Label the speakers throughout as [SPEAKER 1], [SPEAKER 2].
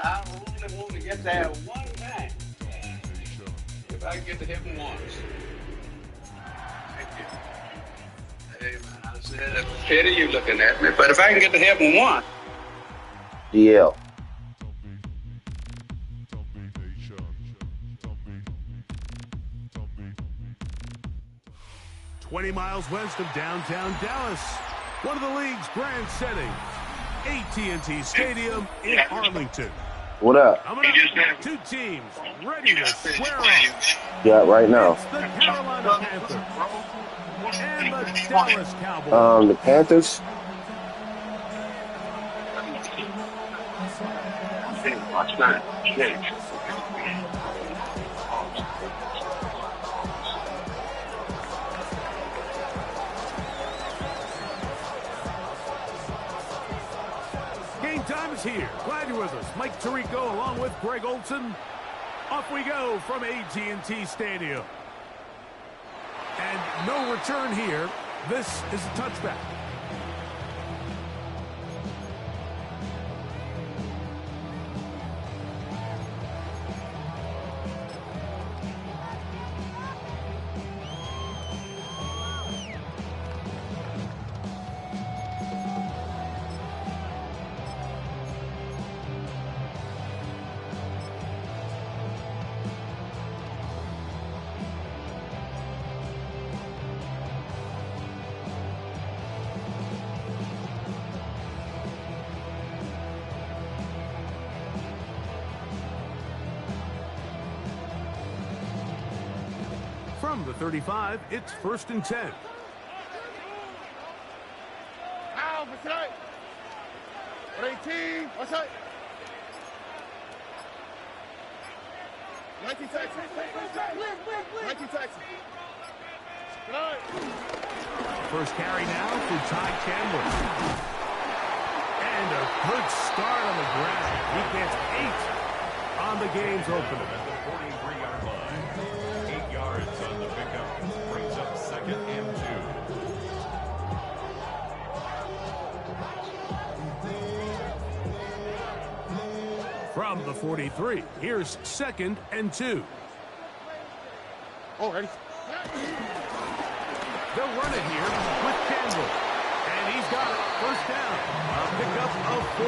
[SPEAKER 1] I only want to get there one time. If I can get to heaven once. Thank you. Hey, man, I said, it's a pity you looking at me, but if I can get to heaven once.
[SPEAKER 2] DL.
[SPEAKER 3] "20 miles west of downtown Dallas, one of the league's grand settings, AT&T Stadium in Arlington.
[SPEAKER 2] What up?
[SPEAKER 3] Coming up, two teams ready to square off.
[SPEAKER 2] Yeah, right now.
[SPEAKER 3] It's the Carolina Panthers and the Dallas Cowboys.
[SPEAKER 2] The Panthers.
[SPEAKER 1] Watch that.
[SPEAKER 3] Game time is here. Glad you're with us. Mike Tirico along with Greg Olson. Off we go from AT&T Stadium. And no return here. This is a touchback. From the 35, it's 1st and 10.
[SPEAKER 4] Ow, what's that? 18, what's that? 19 Texas. 19 Texas. Good night.
[SPEAKER 3] First carry now for Ty Chandler. And a good start on the ground. He gets 8 on the game's opener.
[SPEAKER 5] At the 43-yard line. 8 yards on the pickup. Brings up 2nd and 2.
[SPEAKER 3] From the 43, here's 2nd and 2.
[SPEAKER 4] Oh, ready?
[SPEAKER 3] They'll run it here with Campbell. And he's got it. First down. A pickup of 4.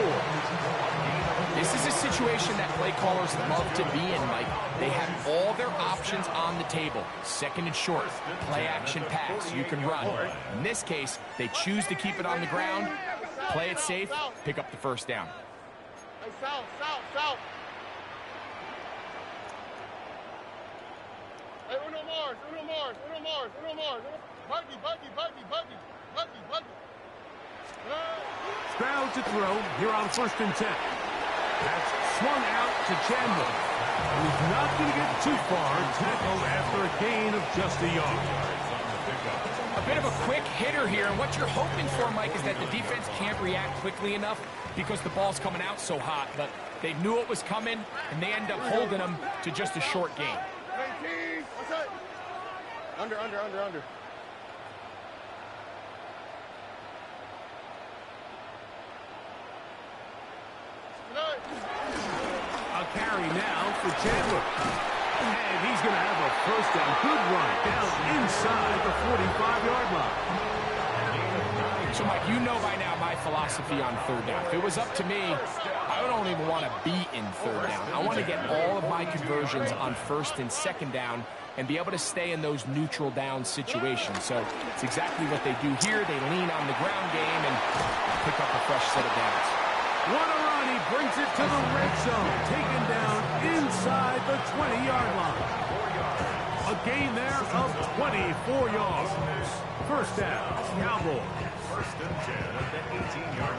[SPEAKER 6] This is a situation that play callers love to be in, Mike. They have all their options on the table. 2nd and short, play action pass, you can run. In this case, they choose to keep it on the ground, play it safe, pick up the first down.
[SPEAKER 4] Hey, south. Hey, Uno Mars. Buggy.
[SPEAKER 3] Stroud to throw here on 1st and 10. That's swung out to Chandler. He's not going to get too far. Tackled after a gain of just a yard.
[SPEAKER 6] A bit of a quick hitter here, and what you're hoping for, Mike, is that the defense can't react quickly enough because the ball's coming out so hot, but they knew it was coming, and they end up holding them to just a short gain.
[SPEAKER 4] 19, what's that? Under.
[SPEAKER 3] A carry now for Chandler. And he's going to have a first down. Good run down inside the 45-yard line.
[SPEAKER 6] So, Mike, you know by now my philosophy on 3rd down. If it was up to me, I don't even want to be in 3rd down. I want to get all of my conversions on 1st and 2nd down and be able to stay in those neutral down situations. So it's exactly what they do here. They lean on the ground game and pick up a fresh set of downs.
[SPEAKER 3] What a run. He brings it to the red zone. Taken down inside the 20-yard line. A gain there of 24 yards. First down, Cowboys.
[SPEAKER 5] 1st and 10 at the 18-yard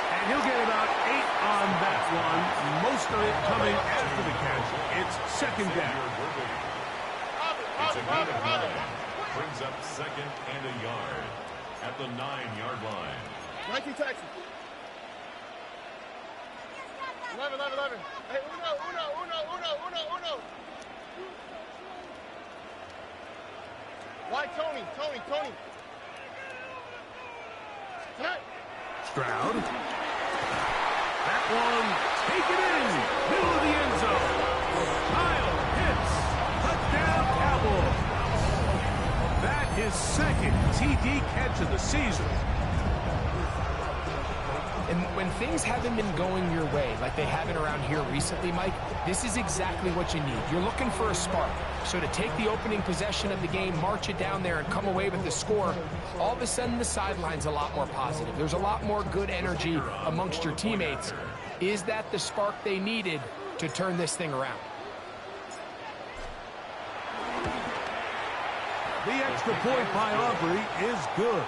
[SPEAKER 3] And he'll get about 8 on that one. Most of it coming after the catch. It's 2nd down.
[SPEAKER 5] It's a gain of 9. Brings up 2nd and a yard. at the 9-yard line.
[SPEAKER 4] 19 Texas. 11. Hey, uno. Why, Tony? Tonight.
[SPEAKER 3] Stroud. That one, take it in, middle of the end zone. Kyle hits, touchdown Cowboys. That is second TD catch of the season.
[SPEAKER 6] And when things haven't been going your way, like they haven't around here recently, Mike, this is exactly what you need. You're looking for a spark. So to take the opening possession of the game, march it down there, and come away with the score, all of a sudden the sideline's a lot more positive. There's a lot more good energy amongst your teammates. Is that the spark they needed to turn this thing around?
[SPEAKER 3] The extra point by Aubrey is good.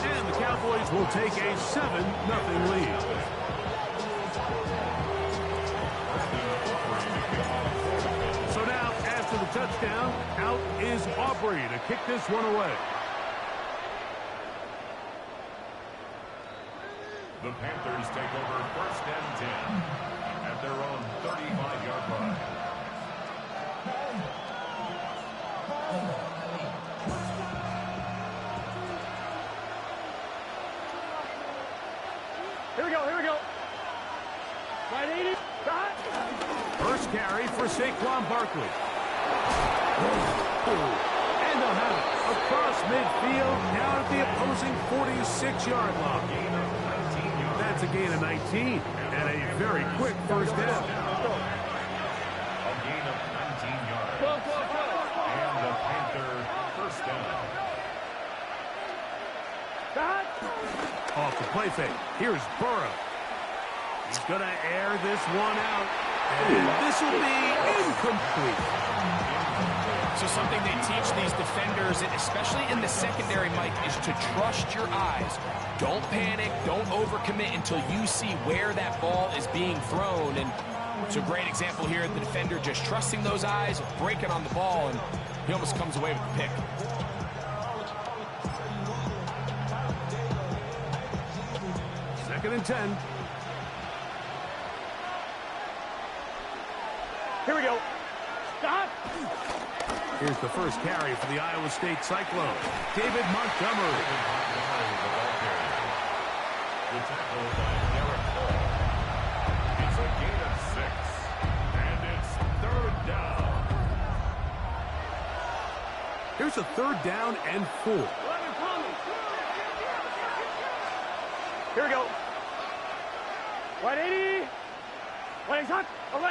[SPEAKER 3] And the Cowboys will take a 7-0 lead. So now, after the touchdown, out is Aubrey to kick this one away.
[SPEAKER 5] The Panthers take over 1st and 10 at their own 35-yard line.
[SPEAKER 4] Here we go. 580.
[SPEAKER 3] First carry for Saquon Barkley. And they'll have it across midfield, down at the opposing 46-yard line. That's a gain of 19 and a very quick first down.
[SPEAKER 5] A gain of 19 yards. And the Panther first down.
[SPEAKER 3] Off the play fake. Here's Burrow. He's going to air this one out. And this will be incomplete.
[SPEAKER 6] So something they teach these defenders, especially in the secondary, Mike, is to trust your eyes. Don't panic. Don't overcommit until you see where that ball is being thrown. And it's a great example here. The defender just trusting those eyes, breaking on the ball, and he almost comes away with the pick.
[SPEAKER 3] Second and 10.
[SPEAKER 4] Here we go. Stop.
[SPEAKER 3] Here's the first carry for the Iowa State Cyclones. David Montgomery.
[SPEAKER 5] The tackle by Derek Hall. It's a gain of 6. And it's 3rd down.
[SPEAKER 3] Here's a 3rd down and 4.
[SPEAKER 4] Here we go. 180. 11.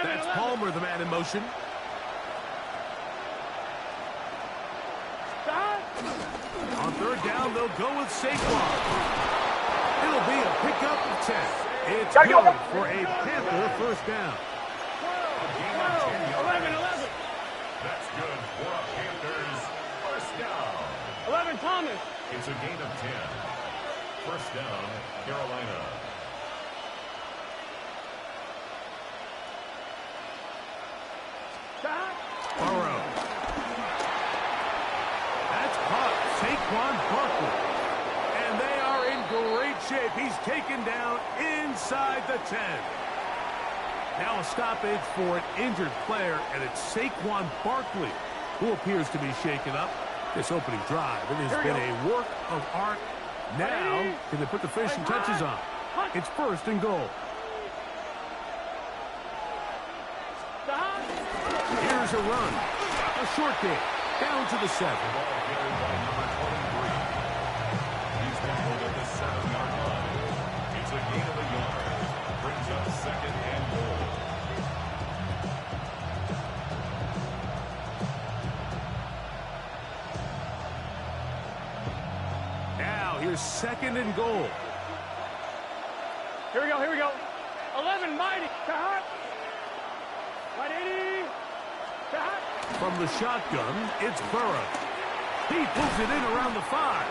[SPEAKER 3] That's Palmer, the man in motion.
[SPEAKER 4] Stop.
[SPEAKER 3] On 3rd down, they'll go with Saquon. It'll be a pickup of 10. It's good for a Panther first down.
[SPEAKER 4] 11.
[SPEAKER 5] That's good for a Panthers first down.
[SPEAKER 4] 11 Thomas.
[SPEAKER 5] It's a gain of 10. First down, Carolina.
[SPEAKER 3] Burrow. That's caught. Saquon Barkley. And they are in great shape. He's taken down inside the 10. Now a stoppage for an injured player, and it's Saquon Barkley who appears to be shaken up. This opening drive, it has been a work of art. Now, can they put the finishing touches on? It's 1st and goal. Here's a run. A short game. Down to the 7.
[SPEAKER 5] Ball carried by number 23. He's tackled at the 7-yard line. It's a gain of a yard. Brings up 2nd and goal.
[SPEAKER 3] Now, here's 2nd and goal.
[SPEAKER 4] Here we go. 11 mighty. 180.
[SPEAKER 3] From the shotgun, it's Burrow. He pulls it in around the 5.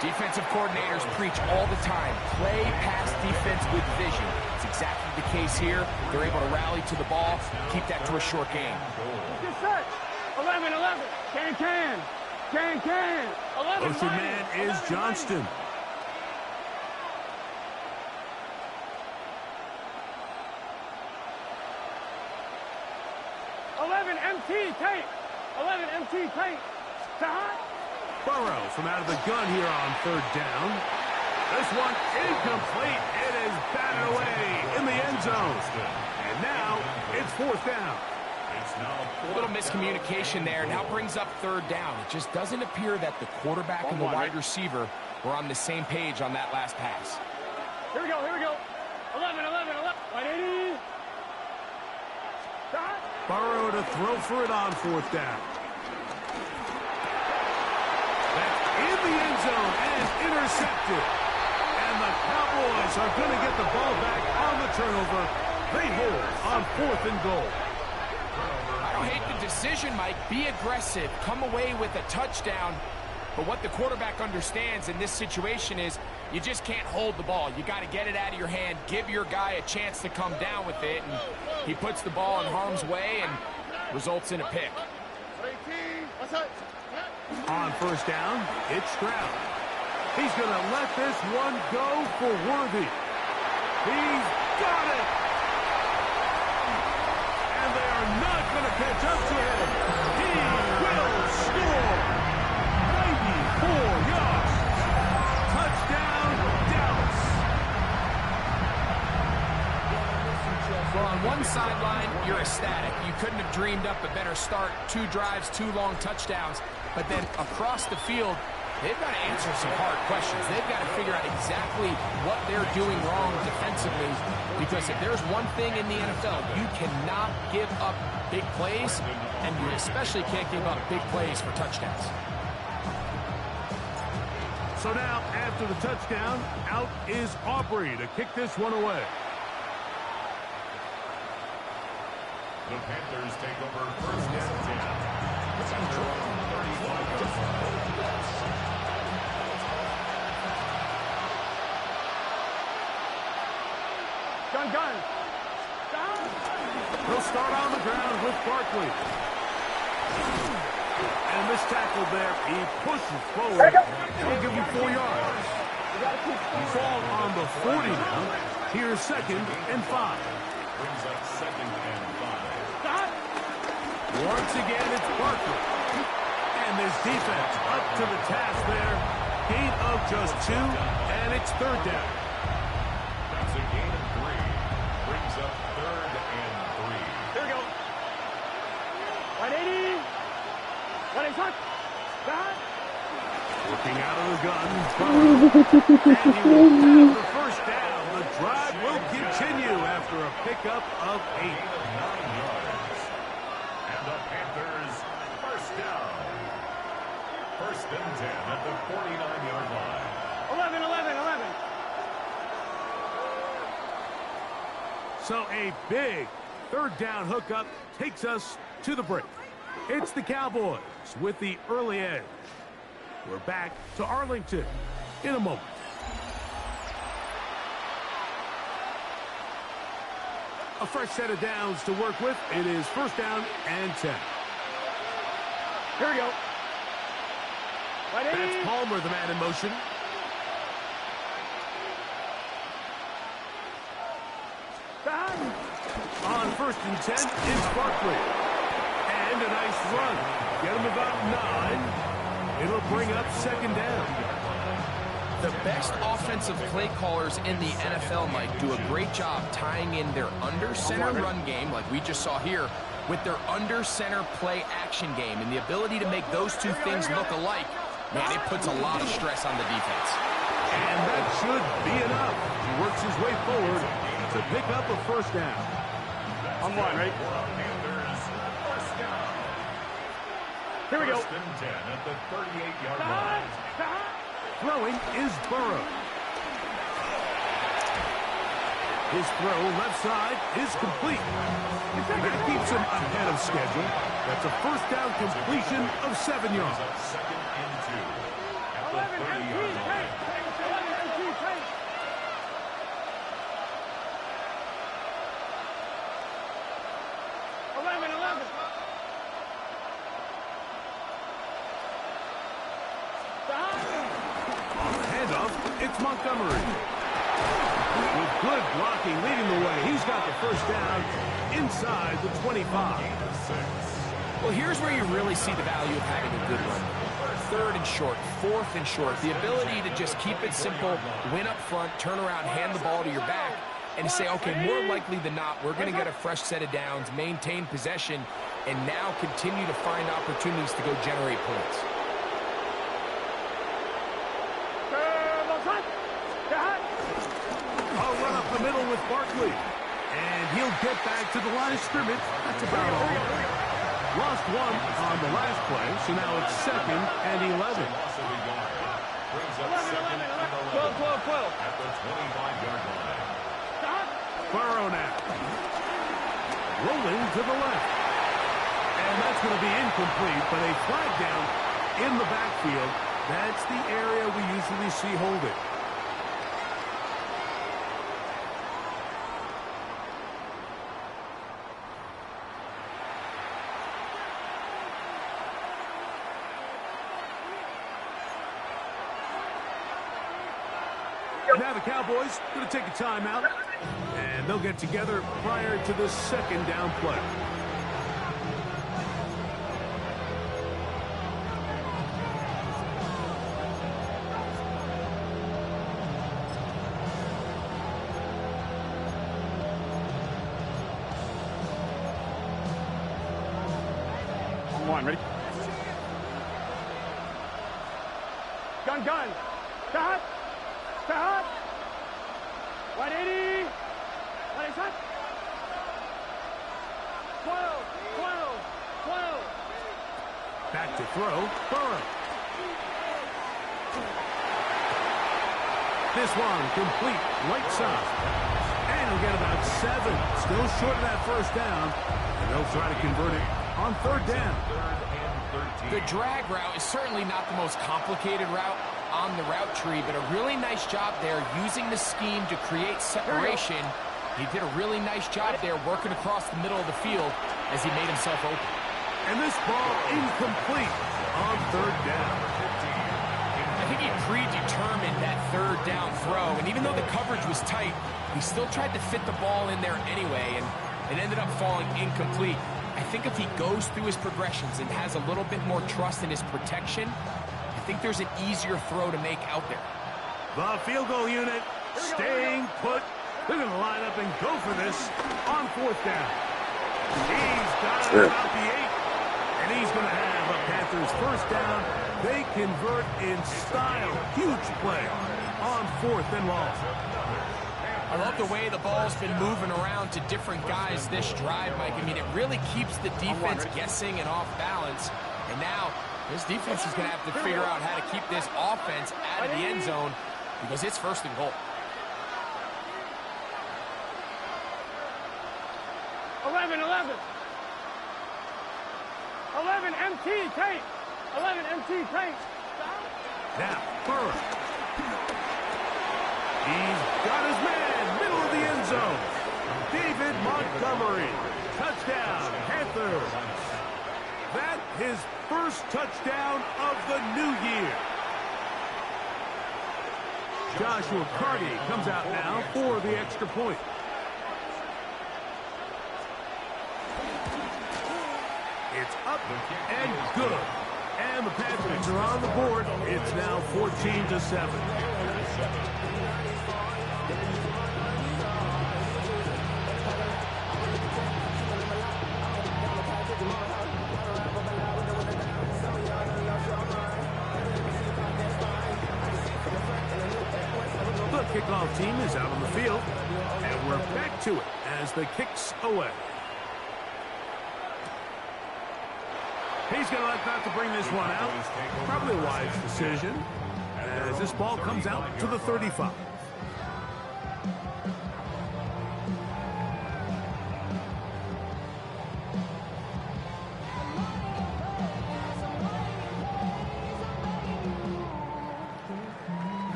[SPEAKER 6] Defensive coordinators preach all the time, play pass defense with vision. It's exactly the case here. They're able to rally to the ball, keep that to a short game.
[SPEAKER 4] Get set. 11. Can. Can. 11
[SPEAKER 3] Motion
[SPEAKER 4] mighty.
[SPEAKER 3] man is
[SPEAKER 4] 11
[SPEAKER 3] Johnston.
[SPEAKER 4] mighty. 11 MT tape. 11 MT tape. Stop.
[SPEAKER 3] Burrow from out of the gun here on third down. This one incomplete. It is batted away in the end zone. And now it's fourth down.
[SPEAKER 5] It's now
[SPEAKER 6] A little miscommunication there. Now brings up third down. It just doesn't appear that the quarterback and the wide receiver were on the same page on that last pass.
[SPEAKER 4] Here we go. 11. 180. Stop.
[SPEAKER 3] Burrow to throw for it on fourth down. That's in the end zone and intercepted. And the Cowboys are going to get the ball back on the turnover. They hold on fourth and goal.
[SPEAKER 6] I don't hate the decision, Mike. Be aggressive. Come away with a touchdown. But what the quarterback understands in this situation is you just can't hold the ball. You got to get it out of your hand. Give your guy a chance to come down with it. And he puts the ball in harm's way and results in a pick.
[SPEAKER 3] On first down, it's Stroud. He's going to let this one go for Worthy. He's got it. And they are not going to catch up to him. He will score. 94 yards. Touchdown, Dallas.
[SPEAKER 6] Well, on one sideline, you're ecstatic. You couldn't have dreamed up a better start. 2 drives, 2 long touchdowns. But then across the field, they've got to answer some hard questions. They've got to figure out exactly what they're doing wrong defensively. Because if there's one thing in the NFL, you cannot give up big plays, and you especially can't give up big plays for touchdowns.
[SPEAKER 3] So now, after the touchdown, out is Aubrey to kick this one away.
[SPEAKER 5] the Panthers take over first and 10. After 35 yards.
[SPEAKER 4] Gun.
[SPEAKER 3] He'll start on the ground with Barkley. And this tackle there, he pushes forward. He'll give you 4 yards. Ball on the 40 now. Here's second and 5.
[SPEAKER 5] Brings up second and 5.
[SPEAKER 3] Once again, it's Barkley. And this defense up to the task there. Gain of just 2, and it's third down.
[SPEAKER 5] That's a gain of 3. Brings up third and 3.
[SPEAKER 4] Here we go. 180. 180. Stop.
[SPEAKER 3] Working out of the gun. And he will have the first down. The drive will continue after a pickup of 8.
[SPEAKER 5] Gain of 9 yards. And the Panthers first down. First and 10 at the 49-yard line.
[SPEAKER 4] 11.
[SPEAKER 3] So a big third down hookup takes us to the break. It's the Cowboys with the early edge. We're back to Arlington in a moment. A fresh set of downs to work with. It is first down and 10.
[SPEAKER 4] Here we go. 180.
[SPEAKER 3] That's Palmer, the man in motion.
[SPEAKER 4] Stop.
[SPEAKER 3] On first and 10, it's Barkley. And a nice run. Get him about 9. It'll bring up second down.
[SPEAKER 6] The best offensive play callers in the NFL, Mike, do a great job tying in their under-center run game, like we just saw here, with their under-center play action game. And the ability to make those two things look alike, man, it puts a lot of stress on the defense.
[SPEAKER 3] And that should be enough. He works his way forward to pick up a first down.
[SPEAKER 4] I'm one, right?
[SPEAKER 5] Panthers first down.
[SPEAKER 4] Here we go.
[SPEAKER 5] First and 10 at the 38-yard line.
[SPEAKER 4] Stop.
[SPEAKER 3] Throwing is Burrow. His throw left side is complete. That keeps him ahead of schedule. That's a first down completion of 7 yards.
[SPEAKER 5] Second and 2 at the
[SPEAKER 4] 11 MT
[SPEAKER 5] 30-yard line.
[SPEAKER 4] tape. 11 MT tape. 11.
[SPEAKER 3] it's Montgomery. With good blocking leading the way, he's got the first down inside the 25.
[SPEAKER 6] Well, here's where you really see the value of having a good run. 3rd and short, 4th and short. The ability to just keep it simple, win up front, turn around, hand the ball to your back, and say, okay, more likely than not, we're going to get a fresh set of downs, maintain possession, and now continue to find opportunities to go generate points.
[SPEAKER 3] I'll run up the middle with Barkley. And he'll get back to the line of scrimmage. That's about all. Lost one on the last play, so now it's 2nd and 11.
[SPEAKER 5] Brings up 2nd and 11.
[SPEAKER 4] 12.
[SPEAKER 5] At the 25-yard line.
[SPEAKER 3] Burrow now. Rolling to the left. And that's going to be incomplete, but a flag down in the backfield. That's the area we usually see holding. Now the Cowboys going to take a timeout, and they'll get together prior to the 2nd down play.
[SPEAKER 4] One, ready? Gun. Cut. 180. 180. 12.
[SPEAKER 3] Back to throw, Burrow. This one complete, right side. And he'll get about 7. Still short of that first down. And they'll try to convert it on 3rd down.
[SPEAKER 6] The drag route is certainly not the most complicated route on the route tree, but a really nice job there using the scheme to create separation. He did a really nice job there working across the middle of the field as he made himself open.
[SPEAKER 3] And this ball incomplete on 3rd down.
[SPEAKER 6] I think he predetermined that 3rd down throw, and even though the coverage was tight, he still tried to fit the ball in there anyway, and it ended up falling incomplete. I think if he goes through his progressions and has a little bit more trust in his protection, I think there's an easier throw to make out there.
[SPEAKER 3] The field goal unit staying put. They're going to line up and go for this on 4th down. He's got it about the 8. And he's going to have a Panthers first down. They convert in style. Huge play on 4th and long.
[SPEAKER 6] I love the way the ball's been moving around to different guys this drive, Mike. I mean, it really keeps the defense guessing and off balance. And now this defense is going to have to figure out how to keep this offense out of the end zone because it's 1st and goal.
[SPEAKER 4] 11 MT tape. 11 MT tape.
[SPEAKER 3] Now, Burrow. He's got his man, middle of the end zone. David Montgomery. Touchdown, Panthers. That his first touchdown of the new year. Joshua Carty comes out now for the extra point. It's up and good. And the Panthers are on the board. It's now 14-7. The kickoff team is out on the field, and we're back to it as the kick's away. He's going to like not to bring this one out. Probably a wise decision as this ball comes out to the 35.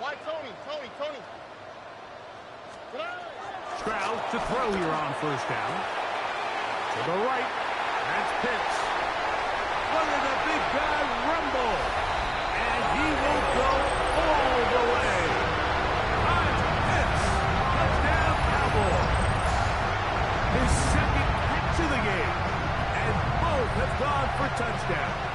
[SPEAKER 7] Why Tony?
[SPEAKER 3] Stroud to throw here on first down. To the right. That's Pitts. Look at the big guy rumble. And he will go all the way. Pitts. Touchdown Cowboys. His second catch of the game. And both have gone for touchdowns.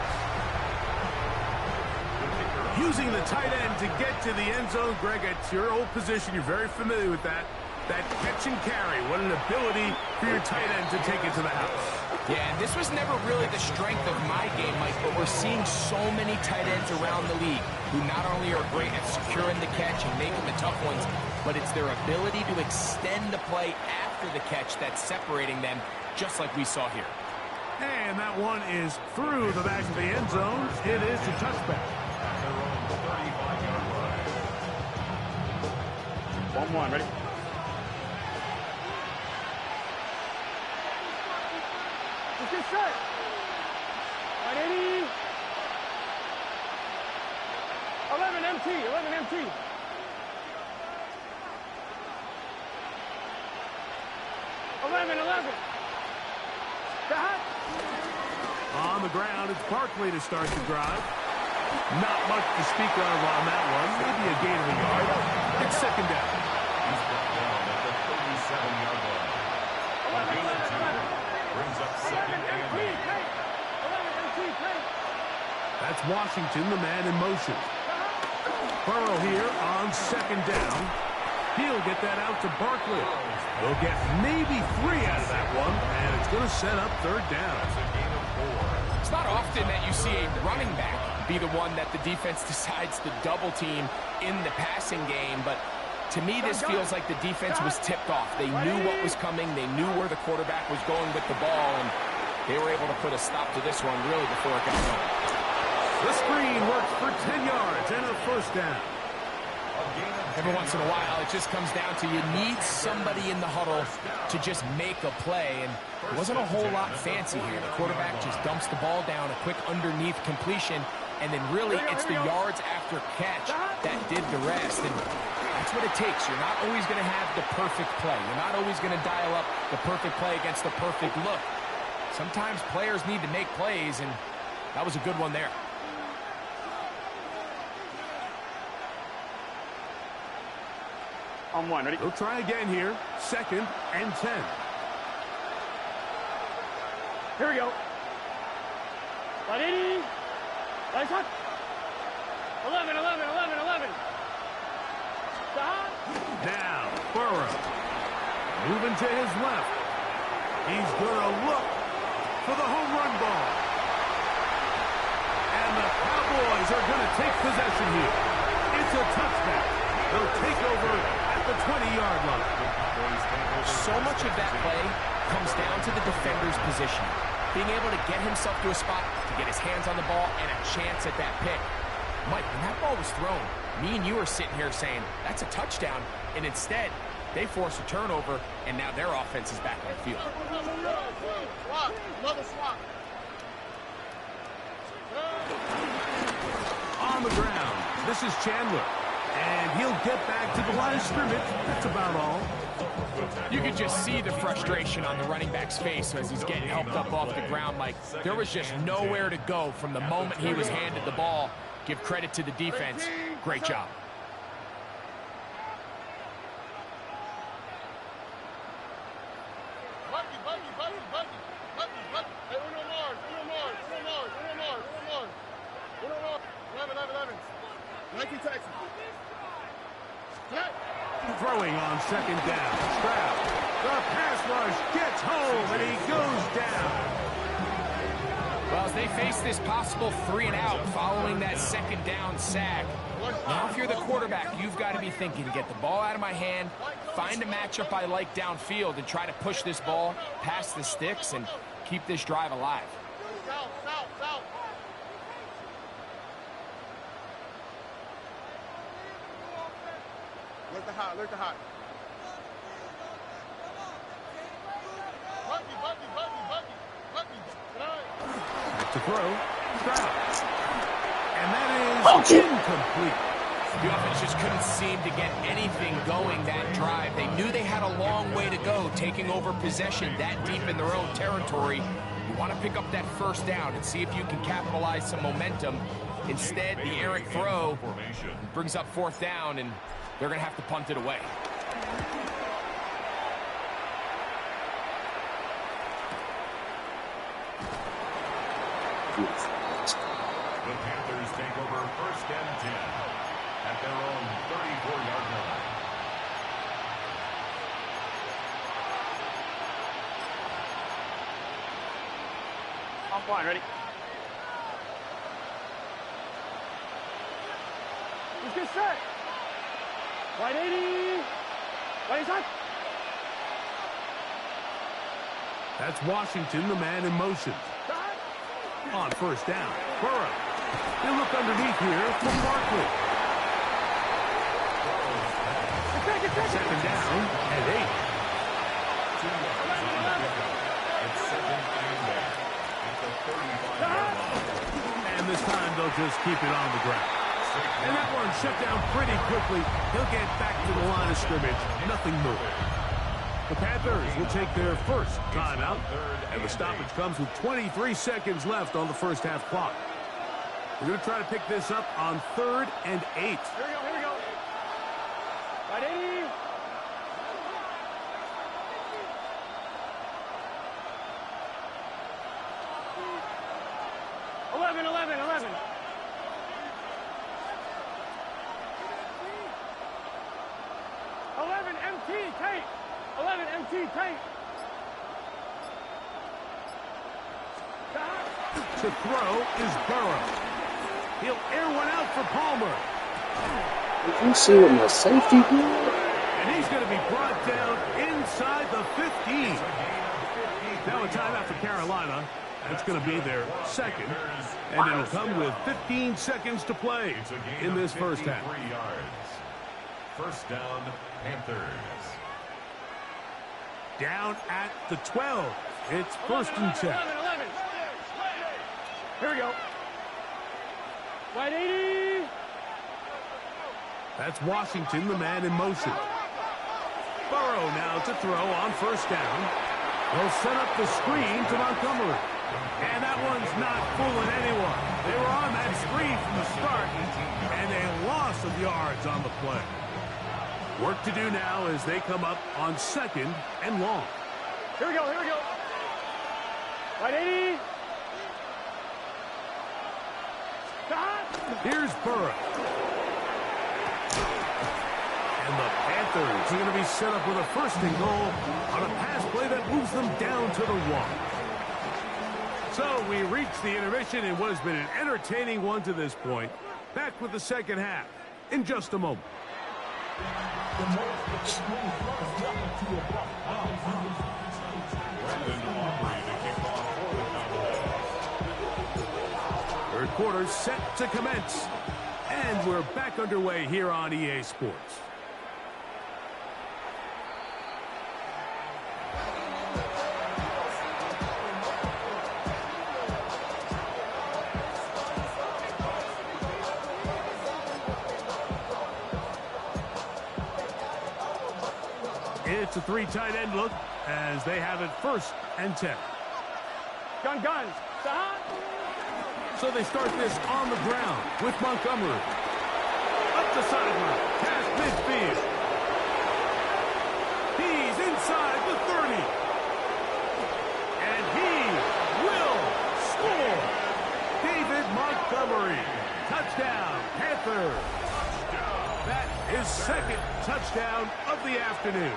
[SPEAKER 3] Using the tight end to get to the end zone. Greg, it's your old position. You're very familiar with that. That catch and carry. What an ability for your tight end to take it to the house.
[SPEAKER 6] Yeah, and this was never really the strength of my game, Mike, but we're seeing so many tight ends around the league who not only are great at securing the catch and making the tough ones, but it's their ability to extend the play after the catch that's separating them, just like we saw here.
[SPEAKER 3] And that one is through the back of the end zone. It is a touchback.
[SPEAKER 7] One, ready?
[SPEAKER 4] Get set. 180. 11 MT. 11 MT.
[SPEAKER 3] On the ground, it's Barkley to start the drive. Not much to speak of on that one. Maybe a gain of a yard. It's second down.
[SPEAKER 5] He's brought down at the 37-yard line. Brings up second and 8.
[SPEAKER 3] That's Washington, the man in motion. Burrow here on second down. He'll get that out to Barkley. He'll get maybe 3 out of that one, and it's going to set up third down.
[SPEAKER 6] It's not often that you see a running back be the one that the defense decides to double team in the passing game, but to me this feels like the defense was tipped off. They knew what was coming. They knew where the quarterback was going with the ball, and they were able to put a stop to this one really before it got going.
[SPEAKER 3] The screen works for 10 yards and a first down.
[SPEAKER 6] Every once in a while, it just comes down to you need somebody in the huddle to just make a play, and it wasn't a whole lot fancy here. The quarterback just dumps the ball down, a quick underneath completion, and then really it's the yards after catch that did the rest, and that's what it takes. You're not always going to have the perfect play. You're not always going to dial up the perfect play against the perfect look. Sometimes players need to make plays, and that was a good one there.
[SPEAKER 7] On one, ready?
[SPEAKER 3] We'll try again here. Second and 10.
[SPEAKER 4] Here we go. 180. Nice shot. 11. Stop.
[SPEAKER 3] Now, Burrow. Moving to his left. He's going to look for the home run ball. And the Cowboys are going to take possession here. It's a touchback. They'll take over at the 20-yard line.
[SPEAKER 6] So much of that play comes down to the defender's position. Being able to get himself to a spot, to get his hands on the ball, and a chance at that pick. Mike, when that ball was thrown, me and you are sitting here saying, that's a touchdown, and instead, they force a turnover, and now their offense is back on the field.
[SPEAKER 7] Another swap.
[SPEAKER 3] On the ground, this is Chandler. And he'll get back to the line of scrimmage. That's about all.
[SPEAKER 6] You could just see the frustration on the running back's face as he's getting helped up off the ground. Like, there was just nowhere to go from the moment he was handed the ball. Give credit to the defense. Great job.
[SPEAKER 3] Throwing on second down. Stroud. The pass rush gets home, and he goes down.
[SPEAKER 6] Well, as they face this possible 3-and-out following that second down sack, now if you're the quarterback, you've got to be thinking, get the ball out of my hand, find a matchup I like downfield, and try to push this ball past the sticks and keep this drive alive.
[SPEAKER 7] Look the hot.
[SPEAKER 3] Back to throw. Stroud. And that is incomplete.
[SPEAKER 6] The offense just couldn't seem to get anything going that drive. They knew they had a long way to go, taking over possession that deep in their own territory. You want to pick up that first down and see if you can capitalize some momentum. Instead, the errant throw brings up fourth down, and they're going to have to punt it away.
[SPEAKER 5] The Panthers take over first and 10 at their own 34-yard line.
[SPEAKER 4] On point, ready? Let's get set. Right 80. Right side.
[SPEAKER 3] That's Washington, the man in motion. On first down, Burrow. They look underneath here for Barkley. Second down and 8.
[SPEAKER 5] It's second and 8 at the 35-yard line.
[SPEAKER 3] And this time they'll just keep it on the ground. And that one shut down pretty quickly. He'll get back to the line of scrimmage. Nothing more. The Panthers will take their first timeout, and the stoppage comes with 23 seconds left on the first half clock. We're going to try to pick this up on 3rd and 8.
[SPEAKER 4] Here we go, here we go. Right 80. Eleven. 11 MT tape. 11 MT tape.
[SPEAKER 3] To throw is Burrow. He'll air one out for Palmer.
[SPEAKER 2] Did you see what my safety did?
[SPEAKER 3] And he's going to be brought down inside the 15. Now a timeout for Carolina. That's going to be their second. And it'll come with 15 seconds to play in this first half.
[SPEAKER 5] First down, Panthers.
[SPEAKER 3] Down at the 12. It's first and 10.
[SPEAKER 4] 11. Here we go. Right 80.
[SPEAKER 3] That's Washington, the man in motion. Burrow now to throw on first down. They'll set up the screen to Montgomery. And that one's not fooling anyone. They were on that screen from the start, and a loss of yards on the play. Work to do now as they come up on second and long.
[SPEAKER 4] Here we go. Right 80.
[SPEAKER 3] Here's Burrow. And the Panthers are going to be set up with a first and goal on a pass play that moves them down to the 1. So we reach the intermission in what has been an entertaining one to this point. Back with the second half in just a moment. Third quarter set to commence. And we're back underway here on EA Sports. It's a 3 tight end look as they have it first and 10.
[SPEAKER 4] Guns.
[SPEAKER 3] So they start this on the ground with Montgomery. Up the sideline, past midfield. He's inside the 30. And he will score. David Montgomery. Touchdown, Panthers. That is second touchdown of the afternoon.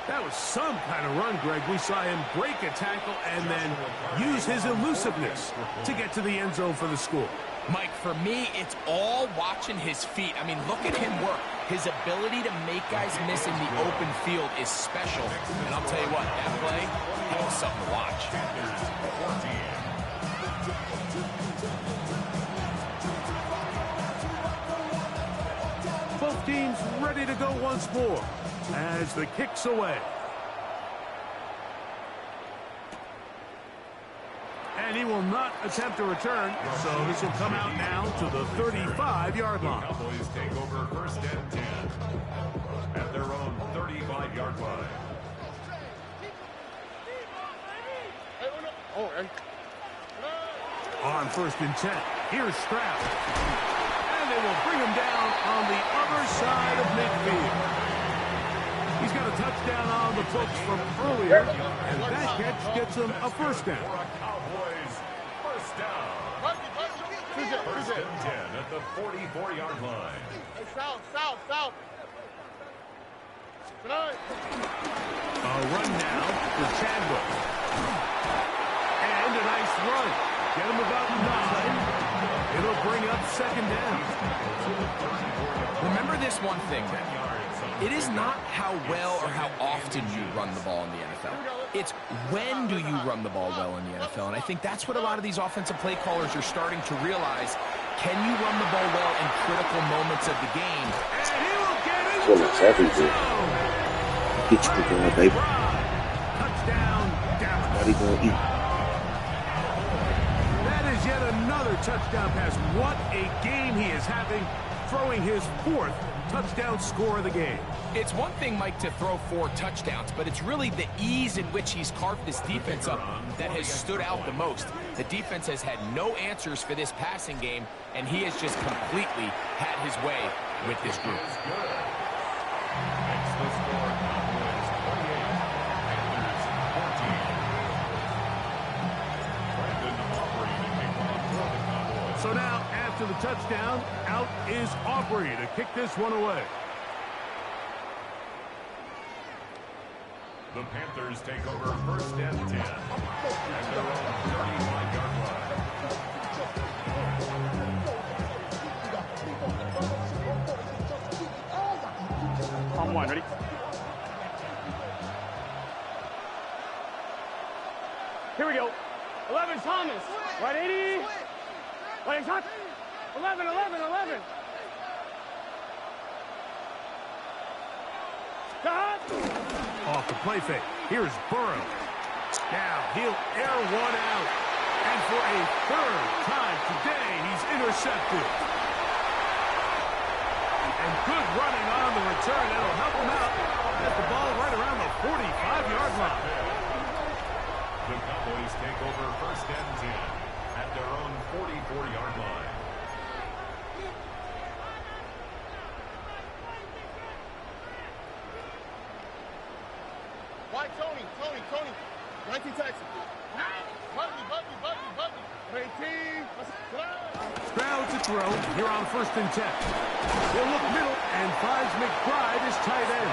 [SPEAKER 3] That was some kind of run, Greg. We saw him break a tackle and then use his elusiveness to get to the end zone for the score.
[SPEAKER 6] Mike, for me, it's all watching his feet. I mean, look at him work. His ability to make guys miss in the open field is special. And I'll tell you what, that play, that was something to watch.
[SPEAKER 3] Both teams ready to go once more as the kick's away. And he will not attempt a return, so this will come out now to the 35-yard line.
[SPEAKER 5] Cowboys take over first and 10 at their own 35-yard line.
[SPEAKER 3] On first and 10, here's Stroud. And they will bring him down on the other side of midfield. He's got a touchdown on the books from earlier, and that catch gets him a first down.
[SPEAKER 5] Cowboys first down. First and 10 at the 44-yard line.
[SPEAKER 7] South.
[SPEAKER 3] A run now for Chadwick. And a nice run. Get him about 9. It'll bring up second down.
[SPEAKER 6] Remember this one thing, Ben. It is not how well or how often you run the ball in the NFL. It's when do you run the ball well in the NFL. And I think that's what a lot of these offensive play callers are starting to realize. Can you run the ball well in critical moments of the game?
[SPEAKER 3] And he will get it.
[SPEAKER 2] Almost everything. Get you the ball, baby.
[SPEAKER 3] Touchdown, Dallas.
[SPEAKER 2] What he gonna eat?
[SPEAKER 3] That is yet another touchdown pass. What a game he is having, throwing his 4th touchdown score of the game.
[SPEAKER 6] It's one thing, Mike, to throw 4 touchdowns, but it's really the ease in which he's carved this defense up that has stood out the most. The defense has had no answers for this passing game, and he has just completely had his way with this group.
[SPEAKER 5] Makes the score Cowboys 28, Panthers 14. Brandon Aubrey to kick off for the Cowboys.
[SPEAKER 3] So now, after the touchdown, out is Aubrey to kick this one away.
[SPEAKER 5] The Panthers take over first and 10 at their own 35-yard line.
[SPEAKER 7] On one, ready? Here we go. 11 Thomas. Right 80. Right shot. 11. Stop.
[SPEAKER 3] Off the play fake. Here's Burrow. Now he'll air one out. And for a 3rd time today, he's intercepted. And good running on the return. That'll help him out. Get the ball right around the 45-yard line.
[SPEAKER 5] The Cowboys take over first and 10 at their own 44-yard line.
[SPEAKER 7] White Tony. 19 Texas. Buggy. 18.
[SPEAKER 3] Stroud to throw here on first and 10. He'll look middle and finds McBride as tight end.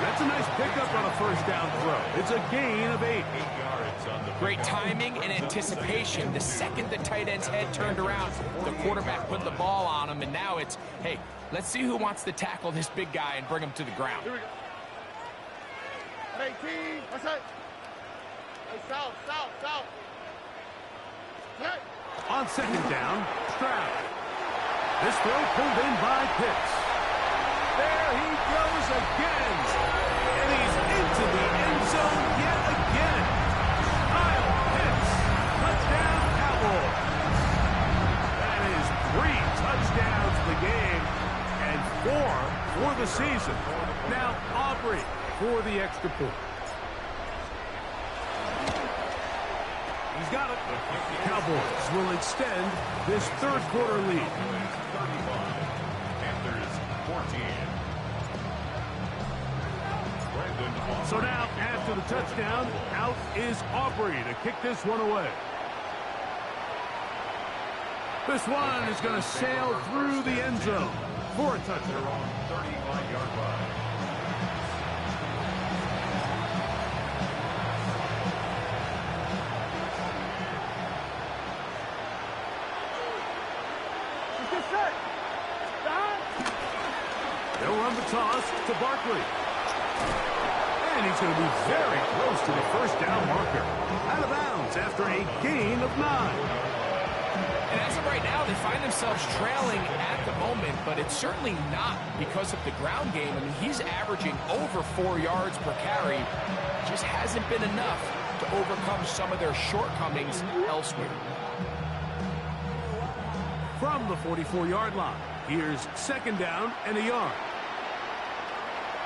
[SPEAKER 3] That's a nice pickup on a first down throw. It's a gain of 8.
[SPEAKER 5] 8 yards on the
[SPEAKER 6] Great timing and anticipation. The second the tight end's head turned around, the quarterback put the ball on him, and now it's, hey, let's see who wants to tackle this big guy and bring him to the ground.
[SPEAKER 7] Here we go. 18. What's that? Hey, south. Hey.
[SPEAKER 3] On second down, Stroud. This throw pulled in by Pitts. There he goes again. And he's into the end zone yet again. Kyle Pitts. Touchdown, Cowboys. That is 3 touchdowns in the game and 4 for the season. Now Aubrey for the extra point. He's got it. The Cowboys will extend this 3rd quarter lead.
[SPEAKER 5] 35. Panthers 14. Brandon Aubrey.
[SPEAKER 3] So now, after the touchdown, out is Aubrey to kick this one away. This one is going to sail through the end zone for a touchdown.
[SPEAKER 5] 35-yard line.
[SPEAKER 3] They'll run the toss to Barkley. And he's going to be very close to the first down marker. Out of bounds after a gain of 9.
[SPEAKER 6] And as of right now, they find themselves trailing at the moment, but it's certainly not because of the ground game. I mean, he's averaging over 4 yards per carry. Just hasn't been enough to overcome some of their shortcomings elsewhere.
[SPEAKER 3] From the 44-yard line, here's 2nd down and a yard.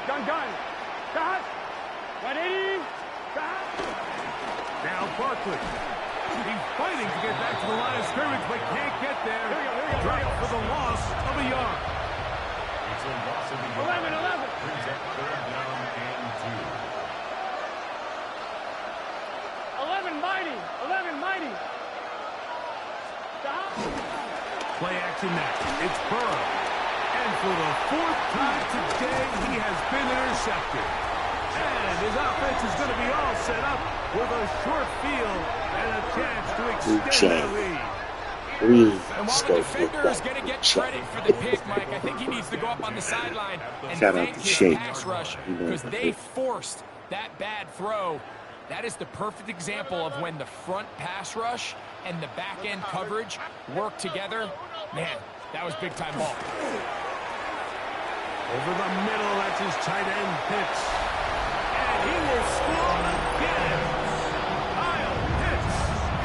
[SPEAKER 7] Gun. Cut. 180. Cut.
[SPEAKER 3] Now Barkley. He's fighting to get back to the line of scrimmage, but can't get there. Dropped for the loss of a yard.
[SPEAKER 5] It's a loss of a
[SPEAKER 7] 11.
[SPEAKER 5] yard. Brings up 3rd down and 2.
[SPEAKER 7] 11 mighty. 11 mighty. Stop.
[SPEAKER 3] Play action now. It's Burrow. And for the 4th time today, he has been intercepted. And his offense is going to be all set up with a short field and a chance to extend their lead.
[SPEAKER 6] And while the defender is going to get credit for the pick, Mike, I think he needs to go up on the sideline and thank his pass rush because they forced that bad throw. That is the perfect example of when the front pass rush and the back end coverage work together. Man, that was big time ball.
[SPEAKER 3] Over the middle, that's his tight end Pitts. And he will score again. Kyle Pitts,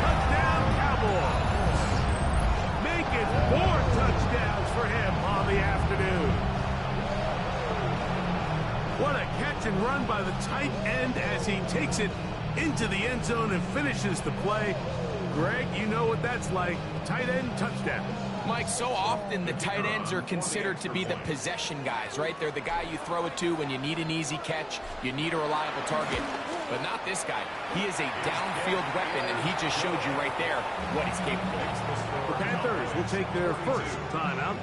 [SPEAKER 3] touchdown Cowboys. Make it 4 touchdowns for him on the afternoon. What a catch and run by the tight end as he takes it into the end zone and finishes the play. Greg, you know what that's like. Tight end touchdown.
[SPEAKER 6] Mike, so often the tight ends are considered to be the possession guys, right? They're the guy you throw it to when you need an easy catch, you need a reliable target. But not this guy. He is a downfield weapon, and he just showed you right there what he's capable of.
[SPEAKER 3] The Panthers will take their first timeout,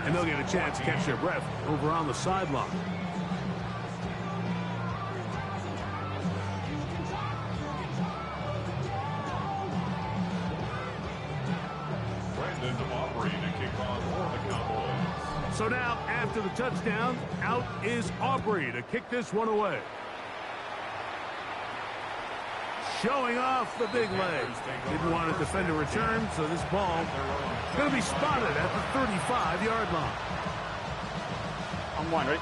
[SPEAKER 3] and they'll get a chance to catch their breath over on the sideline. So now, after the touchdown, out is Aubrey to kick this one away. Showing off the big legs. Didn't want to defend a return, so this ball is going to be spotted at the 35-yard line.
[SPEAKER 7] On 1, ready?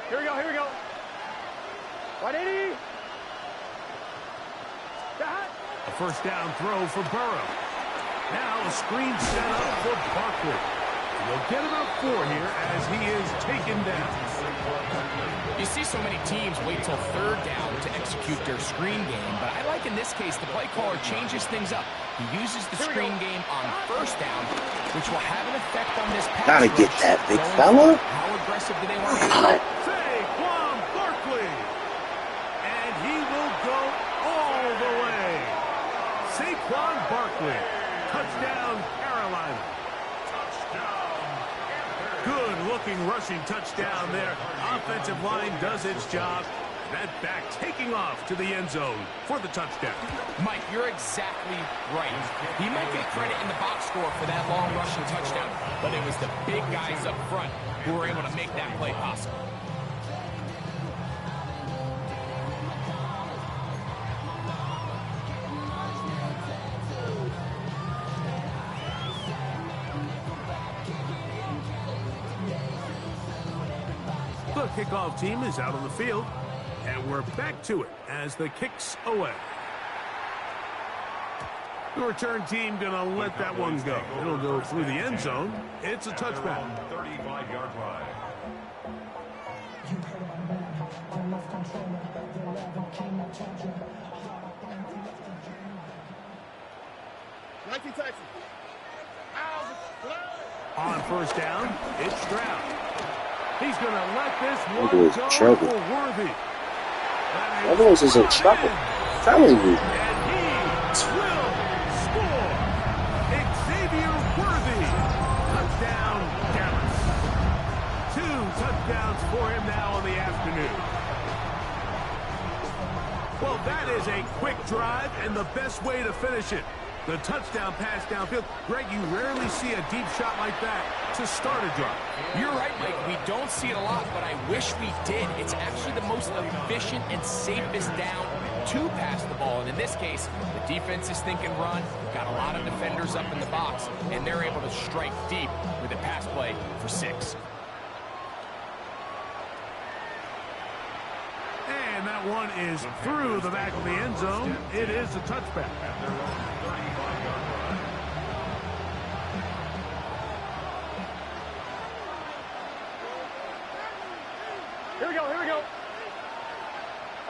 [SPEAKER 7] Here we go. 180. Cut.
[SPEAKER 3] A first down throw for Burrow. Now a screen set up for Barkley. They'll get about 4 here as he is taken down.
[SPEAKER 6] You see so many teams wait till 3rd down to execute their screen game, but I like in this case the play caller changes things up. He uses the screen game on 1st down, which will have an effect on this pass.
[SPEAKER 2] Gotta get that big fella.
[SPEAKER 6] How aggressive do they want to get?
[SPEAKER 3] Saquon Barkley. And he will go all the way. Saquon Barkley. Touchdown, Carolina. Good-looking rushing touchdown there. Offensive line does its job. That back taking off to the end zone for the touchdown.
[SPEAKER 6] Mike, you're exactly right. He might get credit in the box score for that long rushing touchdown, but it was the big guys up front who were able to make that play possible.
[SPEAKER 3] The kickoff team is out on the field, and we're back to it as the kick's away. The return team going to let that one go. It'll go through the end zone. It's a touchback.
[SPEAKER 5] 35-yard line.
[SPEAKER 3] On first down, it's Stroud. He's going to let this one
[SPEAKER 2] Otherwise,
[SPEAKER 3] go
[SPEAKER 2] trouble.
[SPEAKER 3] for Worthy.
[SPEAKER 2] Otherwise, he's in trouble. I'm telling you.
[SPEAKER 3] And he will score. Xavier Worthy. Touchdown, Dallas. 2 touchdowns for him now in the afternoon. Well, that is a quick drive and the best way to finish it. The touchdown pass downfield. Greg, you rarely see a deep shot like that to start a drive.
[SPEAKER 6] You're right, Mike. We don't see it a lot, but I wish we did. It's actually the most efficient and safest down to pass the ball. And in this case, the defense is thinking run, got a lot of defenders up in the box, and they're able to strike deep with a pass play for 6.
[SPEAKER 3] And That one is through the back of the end zone. It is a touchback.
[SPEAKER 5] At their own 35-yard line.
[SPEAKER 7] Here we go, here we go.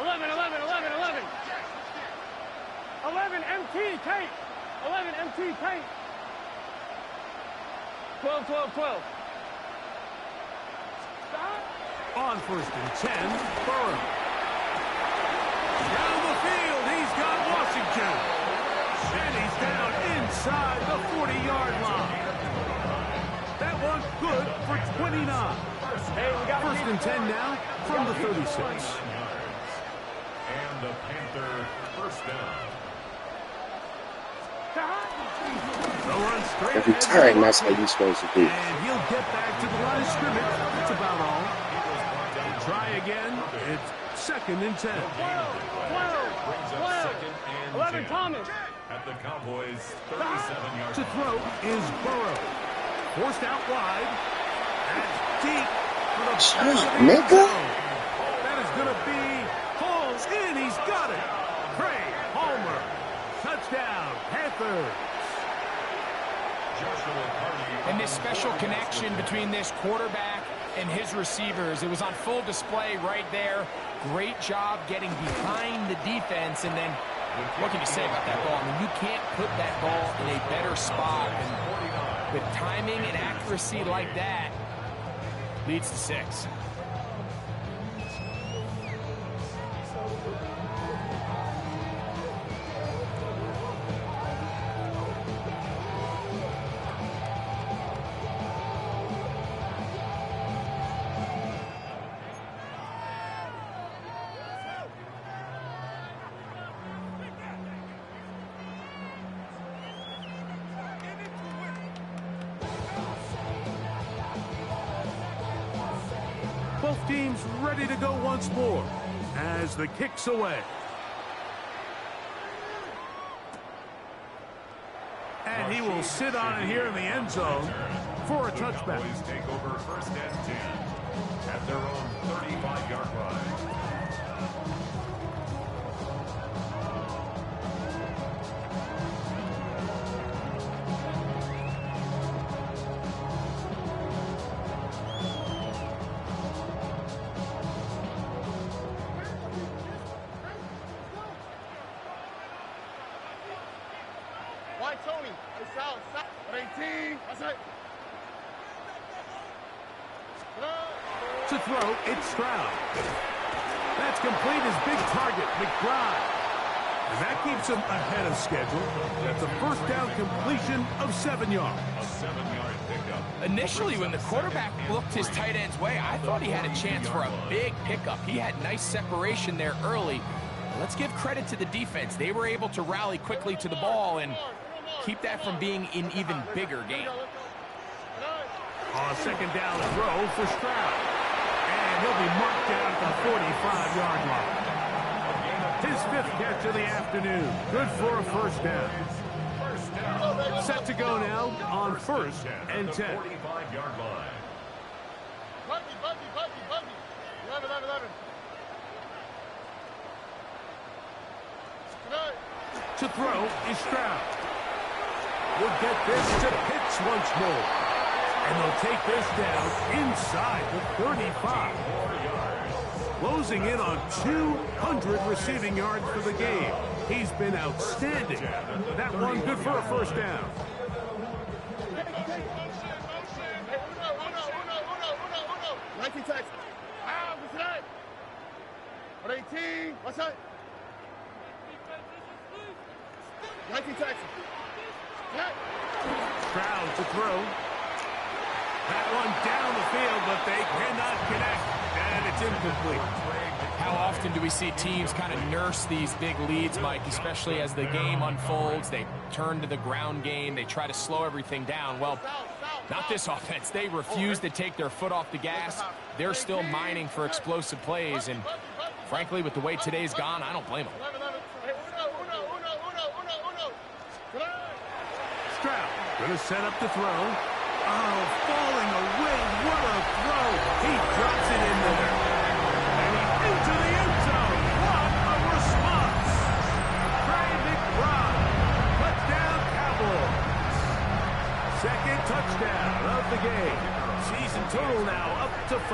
[SPEAKER 7] 11, 11, 11, 11. 11, MT, Kate. 11, MT, Kate. 12, 12, 12.
[SPEAKER 3] On 1st and 10, Burrow. Down the field, he's got Washington. And he's down inside the 40-yard line. That one good for 29.
[SPEAKER 7] Hey, we got
[SPEAKER 3] 1st and 10 now from the 36.
[SPEAKER 5] And the Panther first down.
[SPEAKER 3] They'll run straight
[SPEAKER 2] Every
[SPEAKER 3] ahead.
[SPEAKER 2] time, that's how you're supposed to do.
[SPEAKER 3] And he'll get back to the line of scrimmage. That's about all. Try again. It's 2nd and 10.
[SPEAKER 7] 12, 12, 11, Thomas.
[SPEAKER 5] At the Cowboys' 37-yard
[SPEAKER 3] To throw is Burrow. Forced out wide. That's deep. For the
[SPEAKER 2] Shut
[SPEAKER 3] back
[SPEAKER 2] up,
[SPEAKER 3] of the end
[SPEAKER 2] nigga.
[SPEAKER 3] zone. That is going to be Hall's in. He's got it. Craig Palmer. Touchdown, Panthers.
[SPEAKER 6] And this special connection between this quarterback and his receivers, it was on full display right there. Great job getting behind the defense. And then, what can you say about that ball? I mean, you can't put that ball in a better spot. And with timing and accuracy like that, leads to 6.
[SPEAKER 3] Both teams ready to go once more as the kick's away. And he will sit on it here in the end zone for a touchback.
[SPEAKER 5] Cowboys take over 1st and 10 at their own 35-yard line.
[SPEAKER 7] Why, Tony? It's out. 18. That's it.
[SPEAKER 3] To throw, it's Stroud. That's complete his big target, McBride. And that keeps him ahead of schedule. That's a 1st down completion of 7 yards.
[SPEAKER 5] A 7-yard pickup.
[SPEAKER 6] Initially, when the quarterback looked his tight end's way, I thought he had a chance for a big pickup. He had nice separation there early. Let's give credit to the defense. They were able to rally quickly to the ball and keep that from being an even bigger game.
[SPEAKER 3] On a 2nd down throw for Stroud. And he'll be marked down at the 45-yard line. His 5th catch of the afternoon. Good for a 1st down. Set to go now on 1st and 10.
[SPEAKER 5] 45-yard line.
[SPEAKER 7] Buggy. 11, 11, 11.
[SPEAKER 3] To throw is Stroud. Will get this to Pitts once more. And they'll take this down inside the 35. Closing in on 200 receiving yards for the game. He's been outstanding. That one good for a 1st down.
[SPEAKER 7] What 18? What's that? 19 Texas.
[SPEAKER 3] Stroud to throw. That one down the field, but they cannot connect. And it's incomplete.
[SPEAKER 6] How often do we see teams kind of nurse these big leads, Mike, especially as the game unfolds? They turn to the ground game. They try to slow everything down. Well, not this offense. They refuse to take their foot off the gas. They're still mining for explosive plays. And frankly, with the way today's gone, I don't blame them.
[SPEAKER 3] Stroud going to set up the throw. Oh, falling away. What a throw. He drops it in there. And he's into the end zone. of the game. Season total now up to 5.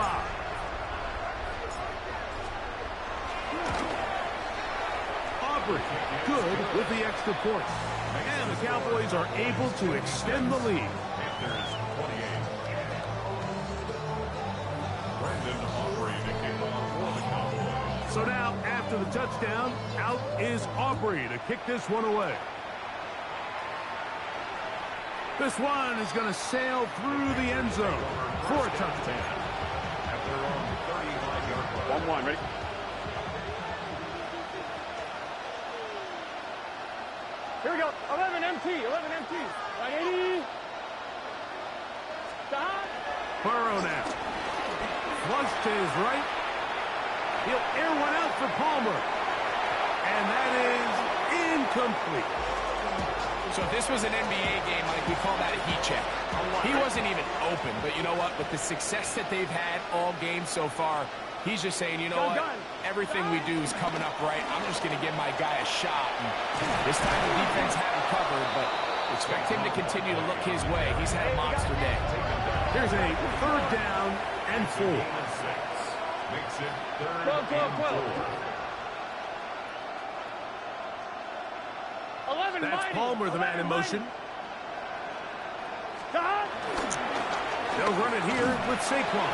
[SPEAKER 3] Aubrey, good with the extra point. And the Cowboys are able to extend the lead.
[SPEAKER 5] Panthers 28. Brandon Aubrey to kick off for the Cowboys.
[SPEAKER 3] So now, after the touchdown, out is Aubrey to kick this one away. This one is going to sail through the end zone for a touchdown.
[SPEAKER 5] At their own 35-yard line.
[SPEAKER 7] 1-1, ready? Here we go. 11 MT. 11 MT. 180. Stop.
[SPEAKER 3] Burrow now. Flush to his right. He'll air one out for Palmer. And that is incomplete.
[SPEAKER 6] So if this was an NBA game, Mike, we call that a heat check. He wasn't even open, but you know what? With the success that they've had all game so far, he's just saying, you know what? Everything we do is coming up right. I'm just going to give my guy a shot. And this time the defense had him covered, but expect him to continue to look his way. He's had a monster day.
[SPEAKER 3] Here's a 3rd down and 4.
[SPEAKER 5] Makes it 3rd
[SPEAKER 7] 12, 12, 12.
[SPEAKER 5] and 4.
[SPEAKER 7] 11
[SPEAKER 3] That's
[SPEAKER 7] mighty.
[SPEAKER 3] Palmer, the man in motion.
[SPEAKER 7] Stop.
[SPEAKER 3] They'll run it here with Saquon.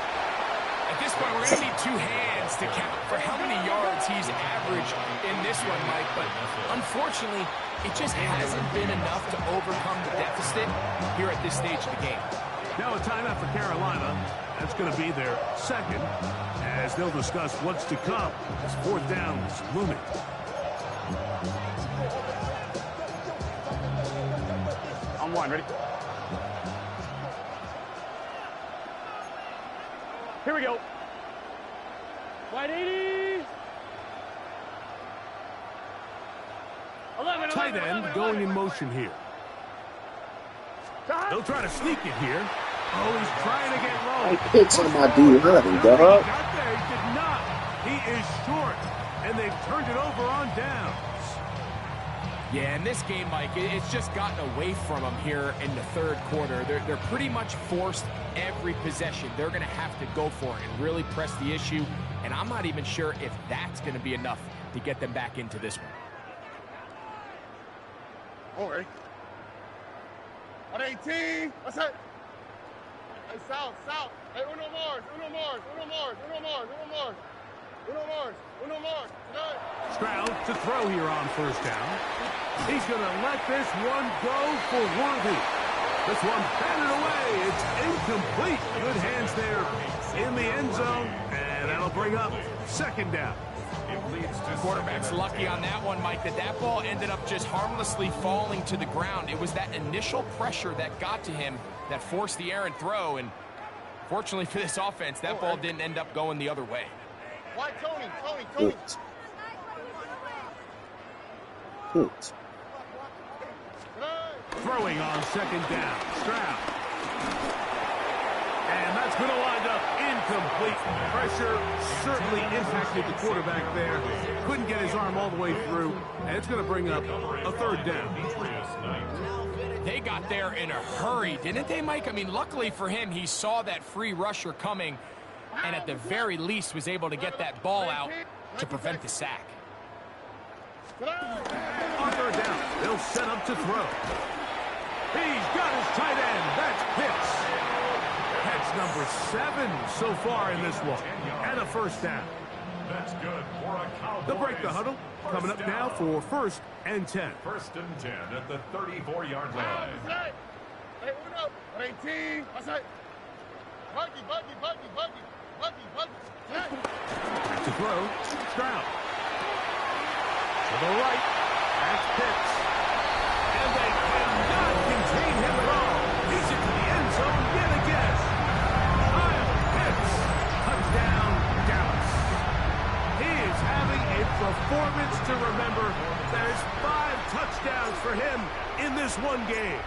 [SPEAKER 6] At this point, we're going to need 2 hands to count for how many yards he's averaged in this one, Mike. But unfortunately, it just hasn't been enough to overcome the deficit here at this stage of the game.
[SPEAKER 3] Now a timeout for Carolina. That's going to be their 2nd, as they'll discuss what's to come as 4th down is looming.
[SPEAKER 7] On 1, ready? Here we go. 180. 11,
[SPEAKER 3] Tight
[SPEAKER 7] 11,
[SPEAKER 3] end
[SPEAKER 7] 11,
[SPEAKER 3] going
[SPEAKER 7] 11.
[SPEAKER 3] in motion here.
[SPEAKER 7] Stop.
[SPEAKER 3] They'll try to sneak it here. Oh, he's trying to get low.
[SPEAKER 2] I hits on my D-line,
[SPEAKER 3] He
[SPEAKER 2] dog.
[SPEAKER 3] got there. He did not. He is short, and they've turned it over on downs.
[SPEAKER 6] Yeah, in this game, Mike, it's just gotten away from them here in the 3rd quarter. They're pretty much forced every possession. They're going to have to go for it and really press the issue, and I'm not even sure if that's going to be enough to get them back into this one.
[SPEAKER 7] Oh, ready? 118. What's that? Hey, south. Hey, uno more.
[SPEAKER 3] Stroud to throw here on 1st down. He's going to let this one go for Worthy. This one batted away. It's incomplete. Good hands there in the end zone, and that'll bring up 2nd down.
[SPEAKER 5] It leads to
[SPEAKER 6] Quarterback's
[SPEAKER 5] 2nd.
[SPEAKER 6] lucky on that one, Mike, that ball ended up just harmlessly falling to the ground. It was that initial pressure that got to him that forced the errant throw, and fortunately for this offense, that ball didn't end up going the other way.
[SPEAKER 7] Why, Tony?
[SPEAKER 2] Hit. Hit.
[SPEAKER 3] Throwing on 2nd down. Stroud. And that's going to wind up incomplete. Pressure certainly impacted the quarterback there. Couldn't get his arm all the way through. And it's going to bring up a 3rd down.
[SPEAKER 6] They got there in a hurry, didn't they, Mike? I mean, luckily for him, he saw that free rusher coming and at the very least was able to get that ball out to prevent the sack.
[SPEAKER 3] On 3rd down, they'll set up to throw. He's got his tight end. That's Pitts. That's number 7 so far in this one. And a 1st down.
[SPEAKER 5] That's good for a Cowboys.
[SPEAKER 3] They'll break the huddle. Coming up now for 1st and 10.
[SPEAKER 5] 1st and 10 at the 34-yard line.
[SPEAKER 7] Hey, uno. 118. What's that? Buggy.
[SPEAKER 3] To throw, Stroud. To the right, that's Pitts. And they cannot contain him at all. He's into the end zone yet again. Kyle Pitts. Touchdown, Dallas. He is having a performance to remember. There's 5 touchdowns for him in this one game.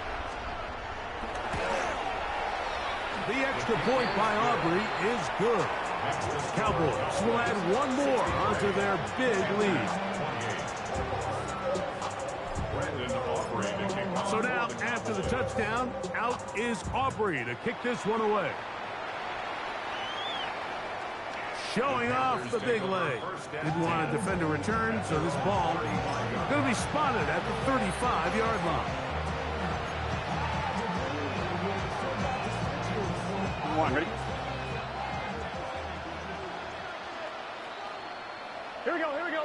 [SPEAKER 3] The extra point by Aubrey is good. Cowboys will add 1 more onto their big lead. So now, after the touchdown, touchdown. Out is Aubrey to kick this one away. Showing off the big leg. Didn't want to defend a return, so this ball is going to be spotted at the 35-yard line.
[SPEAKER 7] Come on, ready? Here we go, here we go.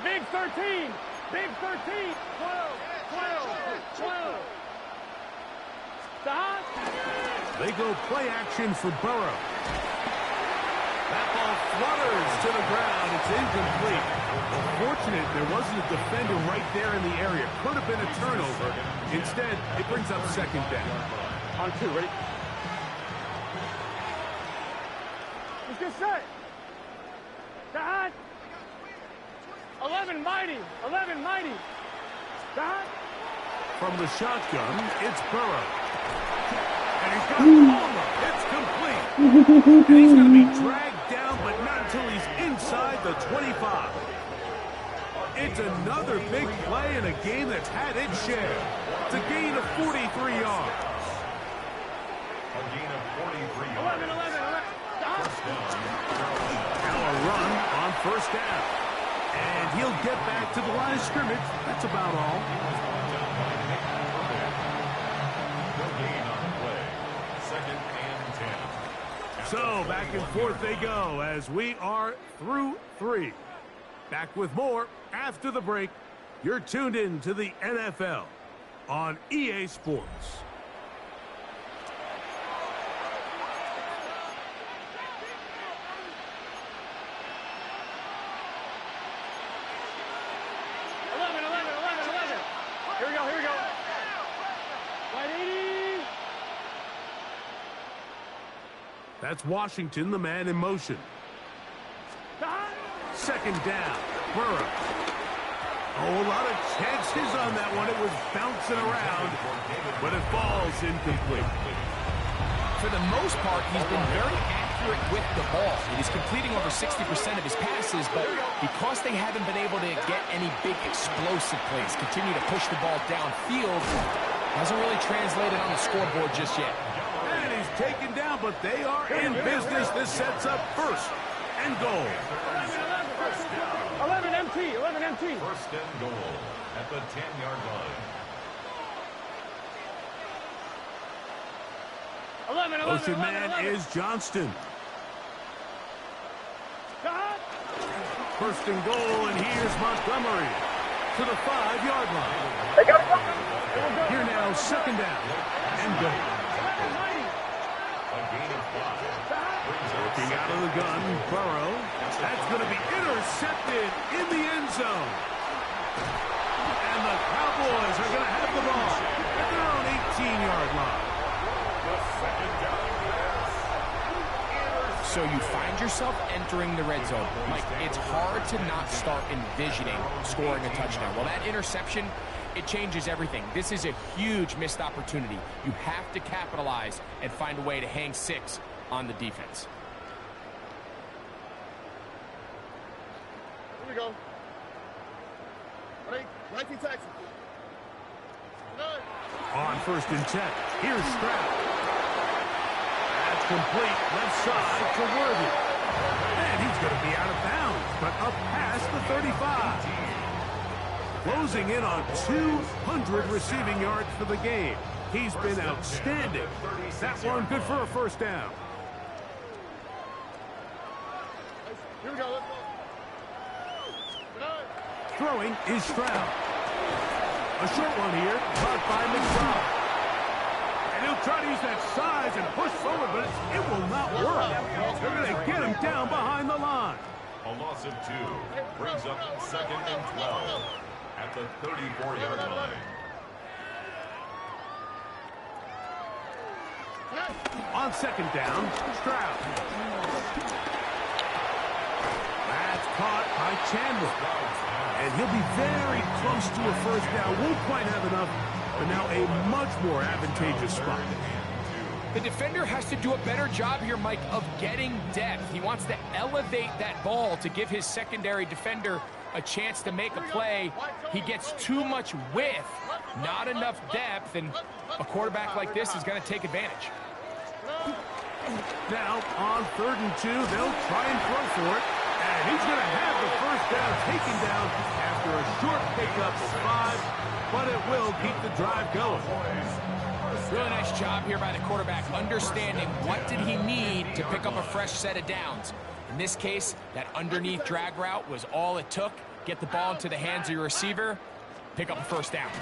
[SPEAKER 7] Big 13, big 13, 12, 12. Stop.
[SPEAKER 3] They go play action for Burrow. That ball flutters to the ground. It's incomplete. Fortunate there wasn't a defender right there in the area. Could have been a turnover. Instead, it brings up second down.
[SPEAKER 7] On 2, ready? Let's get set. Dad. 11 mighty. 11 mighty. Dad.
[SPEAKER 3] From the shotgun, it's Burrow. And he's got Palmer. It's complete. And he's going to be dragged down, but not until he's inside the 25. It's another big play in a game that's had its share. It's a gain of 43 yards.
[SPEAKER 5] A gain of 43 yards.
[SPEAKER 7] 11.
[SPEAKER 5] First down.
[SPEAKER 3] Now a run on first down. And he'll get back to the line of scrimmage. That's about all.
[SPEAKER 5] No gain on the play. Second and 10.
[SPEAKER 3] So back and forth they go as we are through 3. Back with more after the break. You're tuned in to the NFL on EA Sports.
[SPEAKER 7] Here we go. Right 80.
[SPEAKER 3] That's Washington, the man in motion. Second down, Burrow. Oh, a lot of chances on that one. It was bouncing around, but it falls incomplete.
[SPEAKER 6] For the most part, he's been very accurate with the ball. He's completing over 60% of his passes, but because they haven't been able to get any big explosive plays, continue to push the ball downfield, hasn't really translated on the scoreboard just yet.
[SPEAKER 3] And he's taken down, but they are in business. This sets up first and goal.
[SPEAKER 7] 11 MT.
[SPEAKER 5] First and goal at the 10-yard line.
[SPEAKER 7] 11.
[SPEAKER 3] Motion man is Johnston. First and goal, and here's Montgomery to the 5-yard line. Here now, second down and goal.
[SPEAKER 5] A gain of 5.
[SPEAKER 3] Working out of the gun, Burrow. That's going to be intercepted in the end zone. And the Cowboys are going to have the ball at their own 18-yard line.
[SPEAKER 6] So you find yourself entering the red zone. Mike, it's hard to not start envisioning scoring a touchdown. Well, that interception, it changes everything. This is a huge missed opportunity. You have to capitalize and find a way to hang 6 on the defense.
[SPEAKER 7] Here we go. Right to Texas.
[SPEAKER 3] On first and 10, here's Stroud. That's complete, left side to Worthy. And he's going to be out of bounds, but up past the 35. Closing in on 200 receiving yards for the game. He's been outstanding. That one good for a first down.
[SPEAKER 7] Here we go.
[SPEAKER 3] Throwing is Stroud. A short one here, caught by McBride. And he'll try to use that size and push forward, but it will not work. They're going to get him down behind the line.
[SPEAKER 5] A loss of 2 brings up second and 12 at the 34-yard line.
[SPEAKER 3] On second down, Stroud. That's caught by Chandler. And he'll be very close to a first down. Won't quite have enough, but now a much more advantageous spot.
[SPEAKER 6] The defender has to do a better job here, Mike, of getting depth. He wants to elevate that ball to give his secondary defender a chance to make a play. He gets too much width, not enough depth, and a quarterback like this is going to take advantage.
[SPEAKER 3] Now on 3rd and 2, they'll try and throw for it. And he's going to have the first down taken down after a short pickup of 5, but it will keep the drive going.
[SPEAKER 6] Really nice job here by the quarterback, understanding what did he need to pick up a fresh set of downs. In this case, that underneath drag route was all it took. Get the ball into the hands of your receiver, pick up a first down.
[SPEAKER 3] Oh,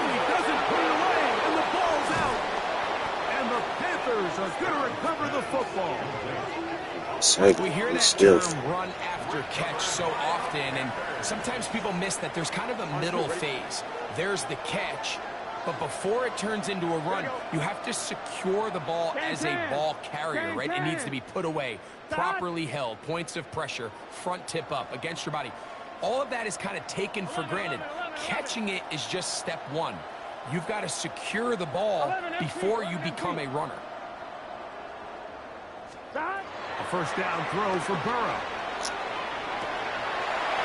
[SPEAKER 3] he doesn't put it away, and the ball's out. And the Panthers are going to recover the football.
[SPEAKER 6] We hear that term run after catch so often, and sometimes people miss that there's kind of a middle phase. There's the catch, but before it turns into a run, you have to secure the ball as a ball carrier, right? It needs to be put away, properly held, points of pressure, front tip up against your body. All of that is kind of taken for granted. Catching it is just step one. You've got to secure the ball before you become a runner.
[SPEAKER 3] A first down throw for Burrow.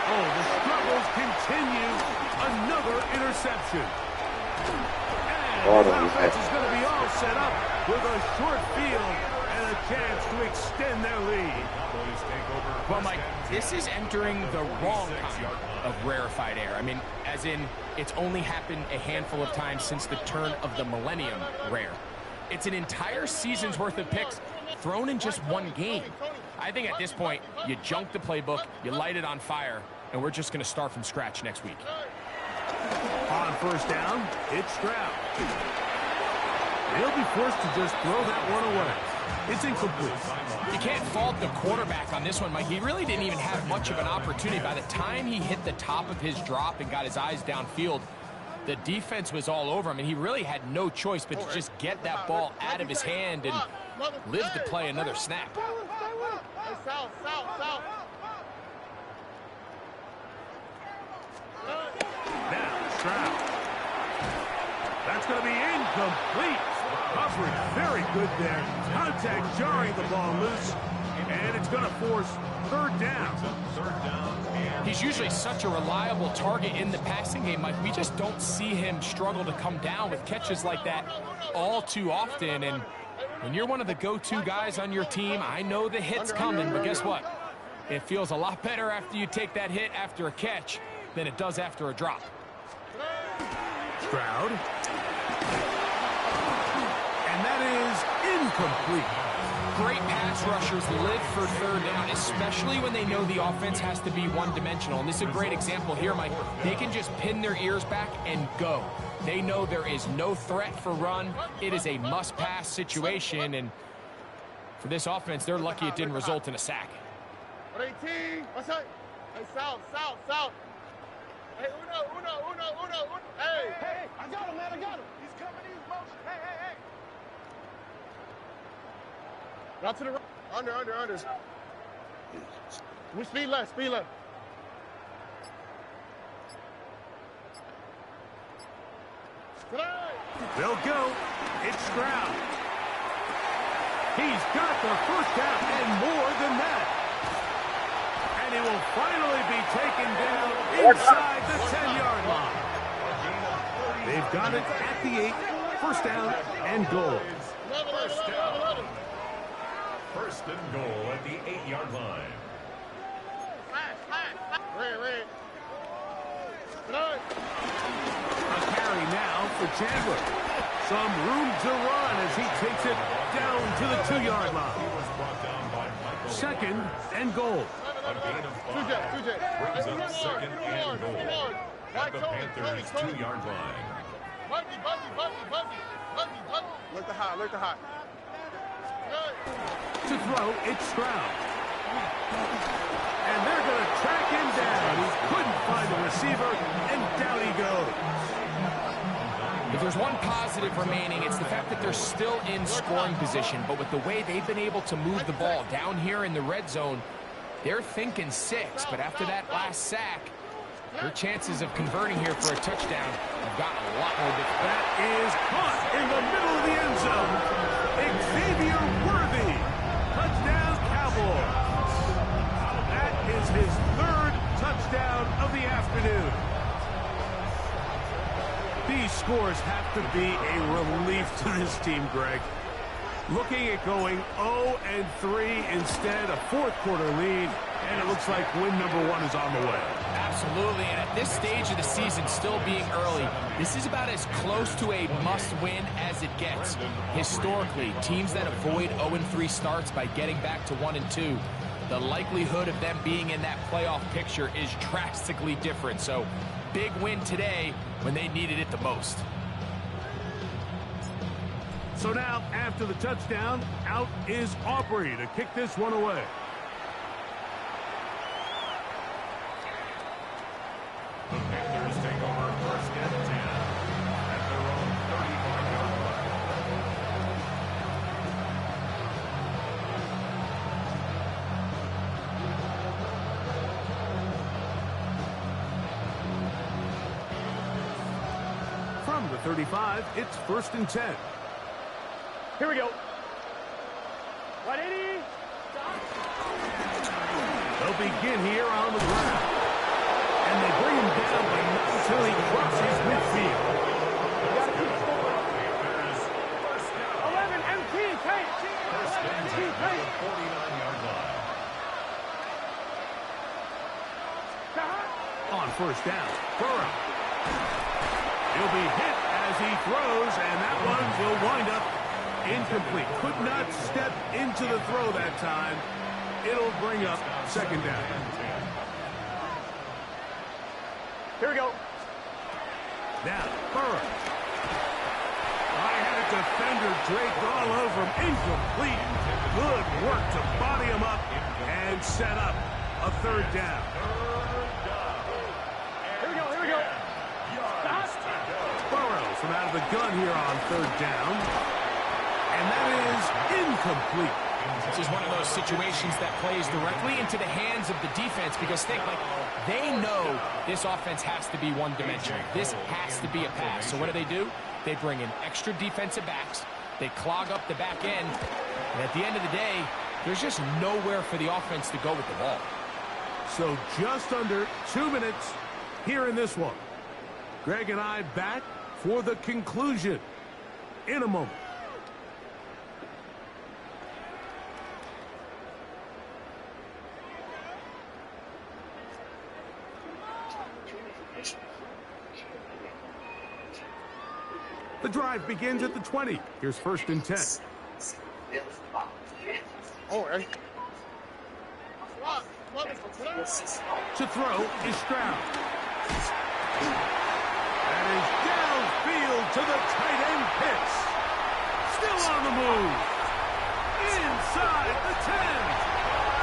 [SPEAKER 3] Oh, the struggles continue. Another interception. And the offense is going to be all set up with a short field and a chance to extend their lead.
[SPEAKER 6] Well, Mike, this is entering the wrong kind of rarefied air. I mean, as in, it's only happened a handful of times since the turn of the millennium rare. It's an entire season's worth of picks thrown in just one game. I think at this point, you junk the playbook, you light it on fire, and we're just going to start from scratch next week.
[SPEAKER 3] On first down, it's Stroud. He'll be forced to just throw that one away. It's incomplete.
[SPEAKER 6] You can't fault the quarterback on this one, Mike. He really didn't even have much of an opportunity. By the time he hit the top of his drop and got his eyes downfield, the defense was all over him, and he really had no choice but to just get that ball out of his hand and live to play another snap.
[SPEAKER 3] Now, Stroud. That's going to be incomplete. Coverage very good there. Contact jarring the ball loose, and it's going to force 3rd down.
[SPEAKER 6] He's usually such a reliable target in the passing game, Mike. We just don't see him struggle to come down with catches like that all too often. And when you're one of the go-to guys on your team, I know the hit's coming, but guess what? It feels a lot better after you take that hit after a catch than it does after a drop.
[SPEAKER 3] Stroud. And that is incomplete.
[SPEAKER 6] Great pass rushers live for 3rd down, especially when they know the offense has to be one-dimensional. And this is a great example here, Mike. They can just pin their ears back and go. They know there is no threat for run. It is a must-pass situation. And for this offense, they're lucky it didn't result in a sack.
[SPEAKER 7] 18. What's up? Hey, south. Hey, uno. Hey, I got him, man. I got him. He's coming. He's motion. Hey. Not to the right. Under. We speed left. They'll
[SPEAKER 3] go. It's Stroud. He's got the first down and more than that. And he will finally be taken down inside the 10-yard line. They've got it at the 8. First down and goal.
[SPEAKER 5] First and goal at the 8-yard line.
[SPEAKER 7] Red.
[SPEAKER 3] A carry now for Chandler. Some room to run as he takes it down to the 2-yard line. Second and goal.
[SPEAKER 5] A gain of 5 brings up second and goal at the Panthers' 2-yard line.
[SPEAKER 7] Buggy. Look the high.
[SPEAKER 3] To throw, it's Stroud. And they're going to track him down. He couldn't find the receiver, and down he goes.
[SPEAKER 6] If there's one positive remaining, it's the fact that they're still in scoring position. But with the way they've been able to move the ball down here in the red zone, they're thinking 6. But after that last sack, their chances of converting here for a touchdown have gotten a lot more difficult.
[SPEAKER 3] That is caught in the middle of the end zone. Xavier Worthy. Touchdown, Cowboys. That These scores have to be a relief to this team, Greg. Looking at going 0-3 instead, a fourth-quarter lead, and it looks like win number 1 is on the way.
[SPEAKER 6] Absolutely, and at this stage of the season, still being early, this is about as close to a must-win as it gets. Historically, teams that avoid 0-3 starts by getting back to 1-2, the likelihood of them being in that playoff picture is drastically different. So, big win today when they needed it the most.
[SPEAKER 3] So now, after the touchdown, out is Aubrey to kick this one away.
[SPEAKER 5] The Panthers take over first and 10 at their own 35-yard line.
[SPEAKER 3] From the 35, it's first and 10.
[SPEAKER 4] Here we go. 180.
[SPEAKER 3] They'll begin here on the ground. And they bring him down, but not until he crosses midfield.
[SPEAKER 4] 11 MT tape. 11 MT tape.
[SPEAKER 5] 49-yard line.
[SPEAKER 3] On first down, Burrow. He'll be hit as he throws, and that one will wind up incomplete. Could not step into the throw that time. It'll bring up second down.
[SPEAKER 4] Here we go.
[SPEAKER 3] Now, Burrow. I had a defender draped all over him. Incomplete. Good work to body him up and set up a third down.
[SPEAKER 4] Here we go. Here we go. Stop.
[SPEAKER 3] Burrow from out of the gun here on third down. And that is incomplete.
[SPEAKER 6] This is one of those situations that plays directly into the hands of the defense because they know this offense has to be one-dimensional. This has to be a pass. So what do? They bring in extra defensive backs. They clog up the back end. And at the end of the day, there's just nowhere for the offense to go with the ball.
[SPEAKER 3] So just under 2 minutes here in this one. Greg and I back for the conclusion in a moment. The drive begins at the 20. Here's first and 10.
[SPEAKER 7] Oh, hey.
[SPEAKER 3] To throw is Stroud. That is downfield to the tight end Pitts. Still on the move. Inside the 10.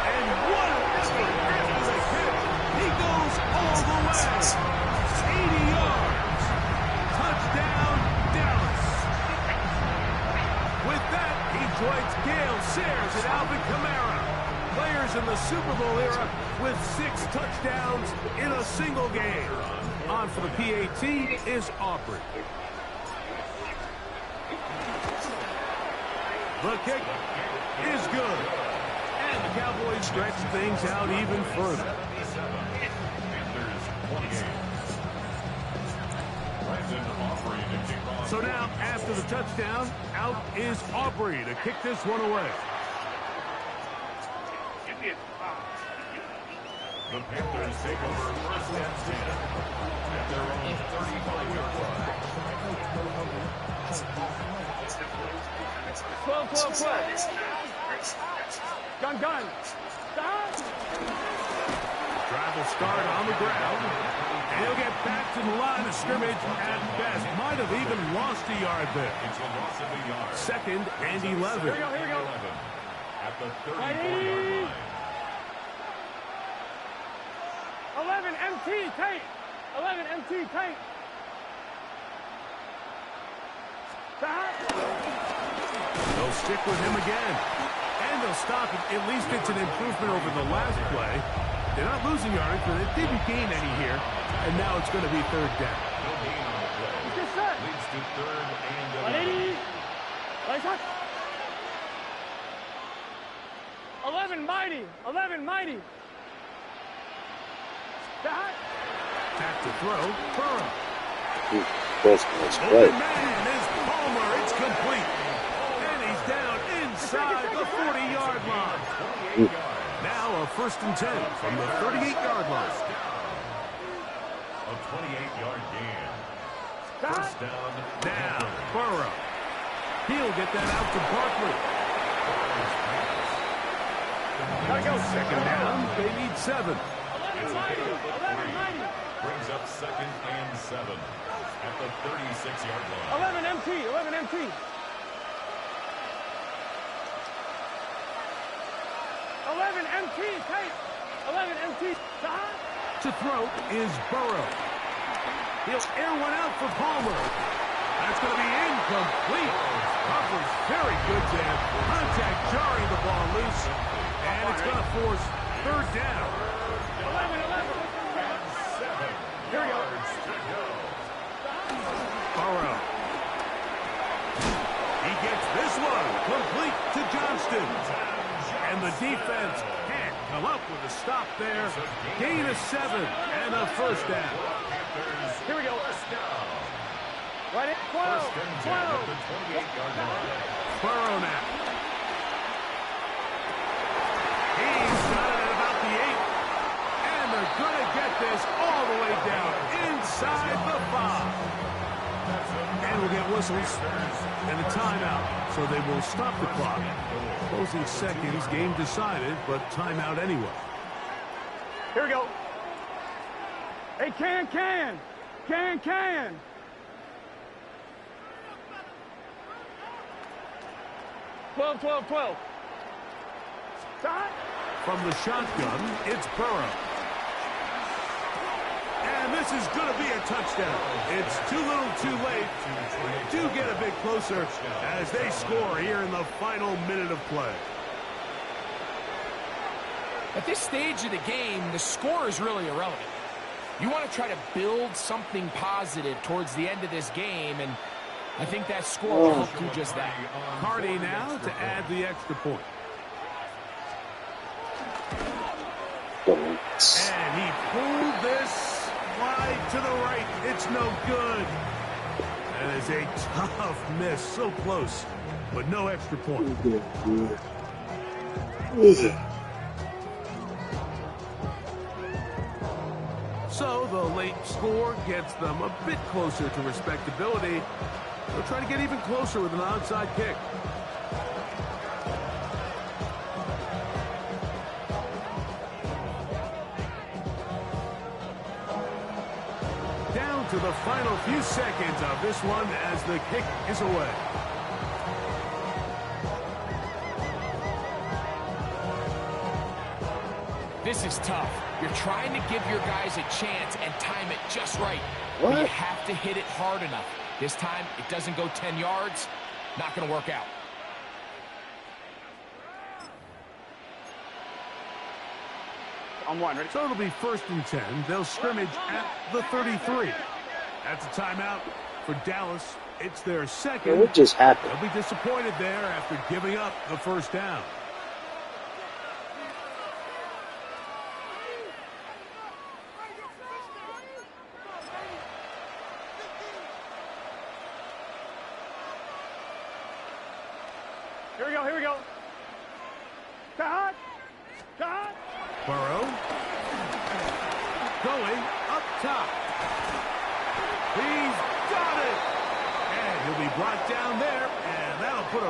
[SPEAKER 3] And what an effort after the catch. He goes all the way. 80 yards. Touchdown, Dallas. With that, he joins Gale Sayers and Alvin Kamara, players in the Super Bowl era with 6 touchdowns in a single game. On for the PAT is Aubrey. The kick is good. And the Cowboys stretch things out even further. So now, after the touchdown, out is Aubrey to kick this one away.
[SPEAKER 5] The Panthers take over first and 10 at their own 35-yard line.
[SPEAKER 4] 12. Gun. Stop.
[SPEAKER 3] Drive will start on the ground. And he'll get back to the line of scrimmage at best. Might have even lost a yard there.
[SPEAKER 5] It's a loss of a yard.
[SPEAKER 3] Second and 11.
[SPEAKER 4] Here we go.
[SPEAKER 5] 11 at the 34-yard line.
[SPEAKER 4] 11 MT tape. 11 MT tape. Stop.
[SPEAKER 3] They'll stick with him again. And they'll stop it. At least it's an improvement over the last play. They're not losing yardage, but they didn't gain any here. And now it's going to be third down.
[SPEAKER 5] No gain on the play.
[SPEAKER 4] Just set.
[SPEAKER 5] Leads to third and
[SPEAKER 4] 180. Lights up. 11 mighty. 11 mighty. Stop.
[SPEAKER 3] Back to throw. Burrow.
[SPEAKER 2] That's nice
[SPEAKER 3] Open
[SPEAKER 2] play.
[SPEAKER 3] man is Palmer. It's complete. And he's down inside the 40-yard line. Now a 1st and 10 from the 38-yard line.
[SPEAKER 5] A 28-yard gain. First down.
[SPEAKER 3] Now, Burrow. He'll get that out to Barkley.
[SPEAKER 4] Gotta go.
[SPEAKER 3] 2nd down. They need 7.
[SPEAKER 4] 11-90.
[SPEAKER 5] Brings up 2nd and 7 at the 36-yard line.
[SPEAKER 4] 11 MT. 11 MT. 11 MT. Tight. 11 MT.
[SPEAKER 3] To throw is Burrow. He'll air one out for Palmer. That's going to be incomplete. Butler's very good there. Contact jarring the ball loose. And it's going to force 3rd down.
[SPEAKER 4] 11. Here we go.
[SPEAKER 3] Burrow. He gets this one complete to Johnston. And the defense can't come up with a stop there. Gain of 7 and a 1st down.
[SPEAKER 4] Here we go. Right in. 12. 12.
[SPEAKER 3] Burrow now. He's got it at about the 8. And they're going to get this all the way down inside the 5. And we'll get whistles and a timeout. So they will stop the clock. Closing seconds, game decided, but timeout anyway.
[SPEAKER 4] Here we go. Hey, can. 12.
[SPEAKER 3] From the shotgun, it's Burrow. And this is going to be a touchdown. It's too little too late. They do get a bit closer as they score here in the final minute of play.
[SPEAKER 6] At this stage of the game, the score is really irrelevant. You want to try to build something positive towards the end of this game, and I think that score will help do just that.
[SPEAKER 3] Hardy now to add the extra point. And he pulled this wide to the right. It's no good. That is a tough miss. So close, but no extra point. So the late score gets them a bit closer to respectability. They'll try to get even closer with an onside kick. Down to the final few seconds of this one as the kick is away.
[SPEAKER 6] This is tough. You're trying to give your guys a chance and time it just right.
[SPEAKER 2] What?
[SPEAKER 6] But you have to hit it hard enough. This time, it doesn't go 10 yards. Not going to work out.
[SPEAKER 4] On 1. Ready?
[SPEAKER 3] So it'll be 1st and 10. They'll scrimmage at the 33. That's a timeout for Dallas. It's their second.
[SPEAKER 2] What just happened?
[SPEAKER 3] They'll be disappointed there after giving up the 1st down.
[SPEAKER 4] Here we go. Cut.
[SPEAKER 3] Burrow going up top. He's got it. And he'll be brought down there, and that'll put a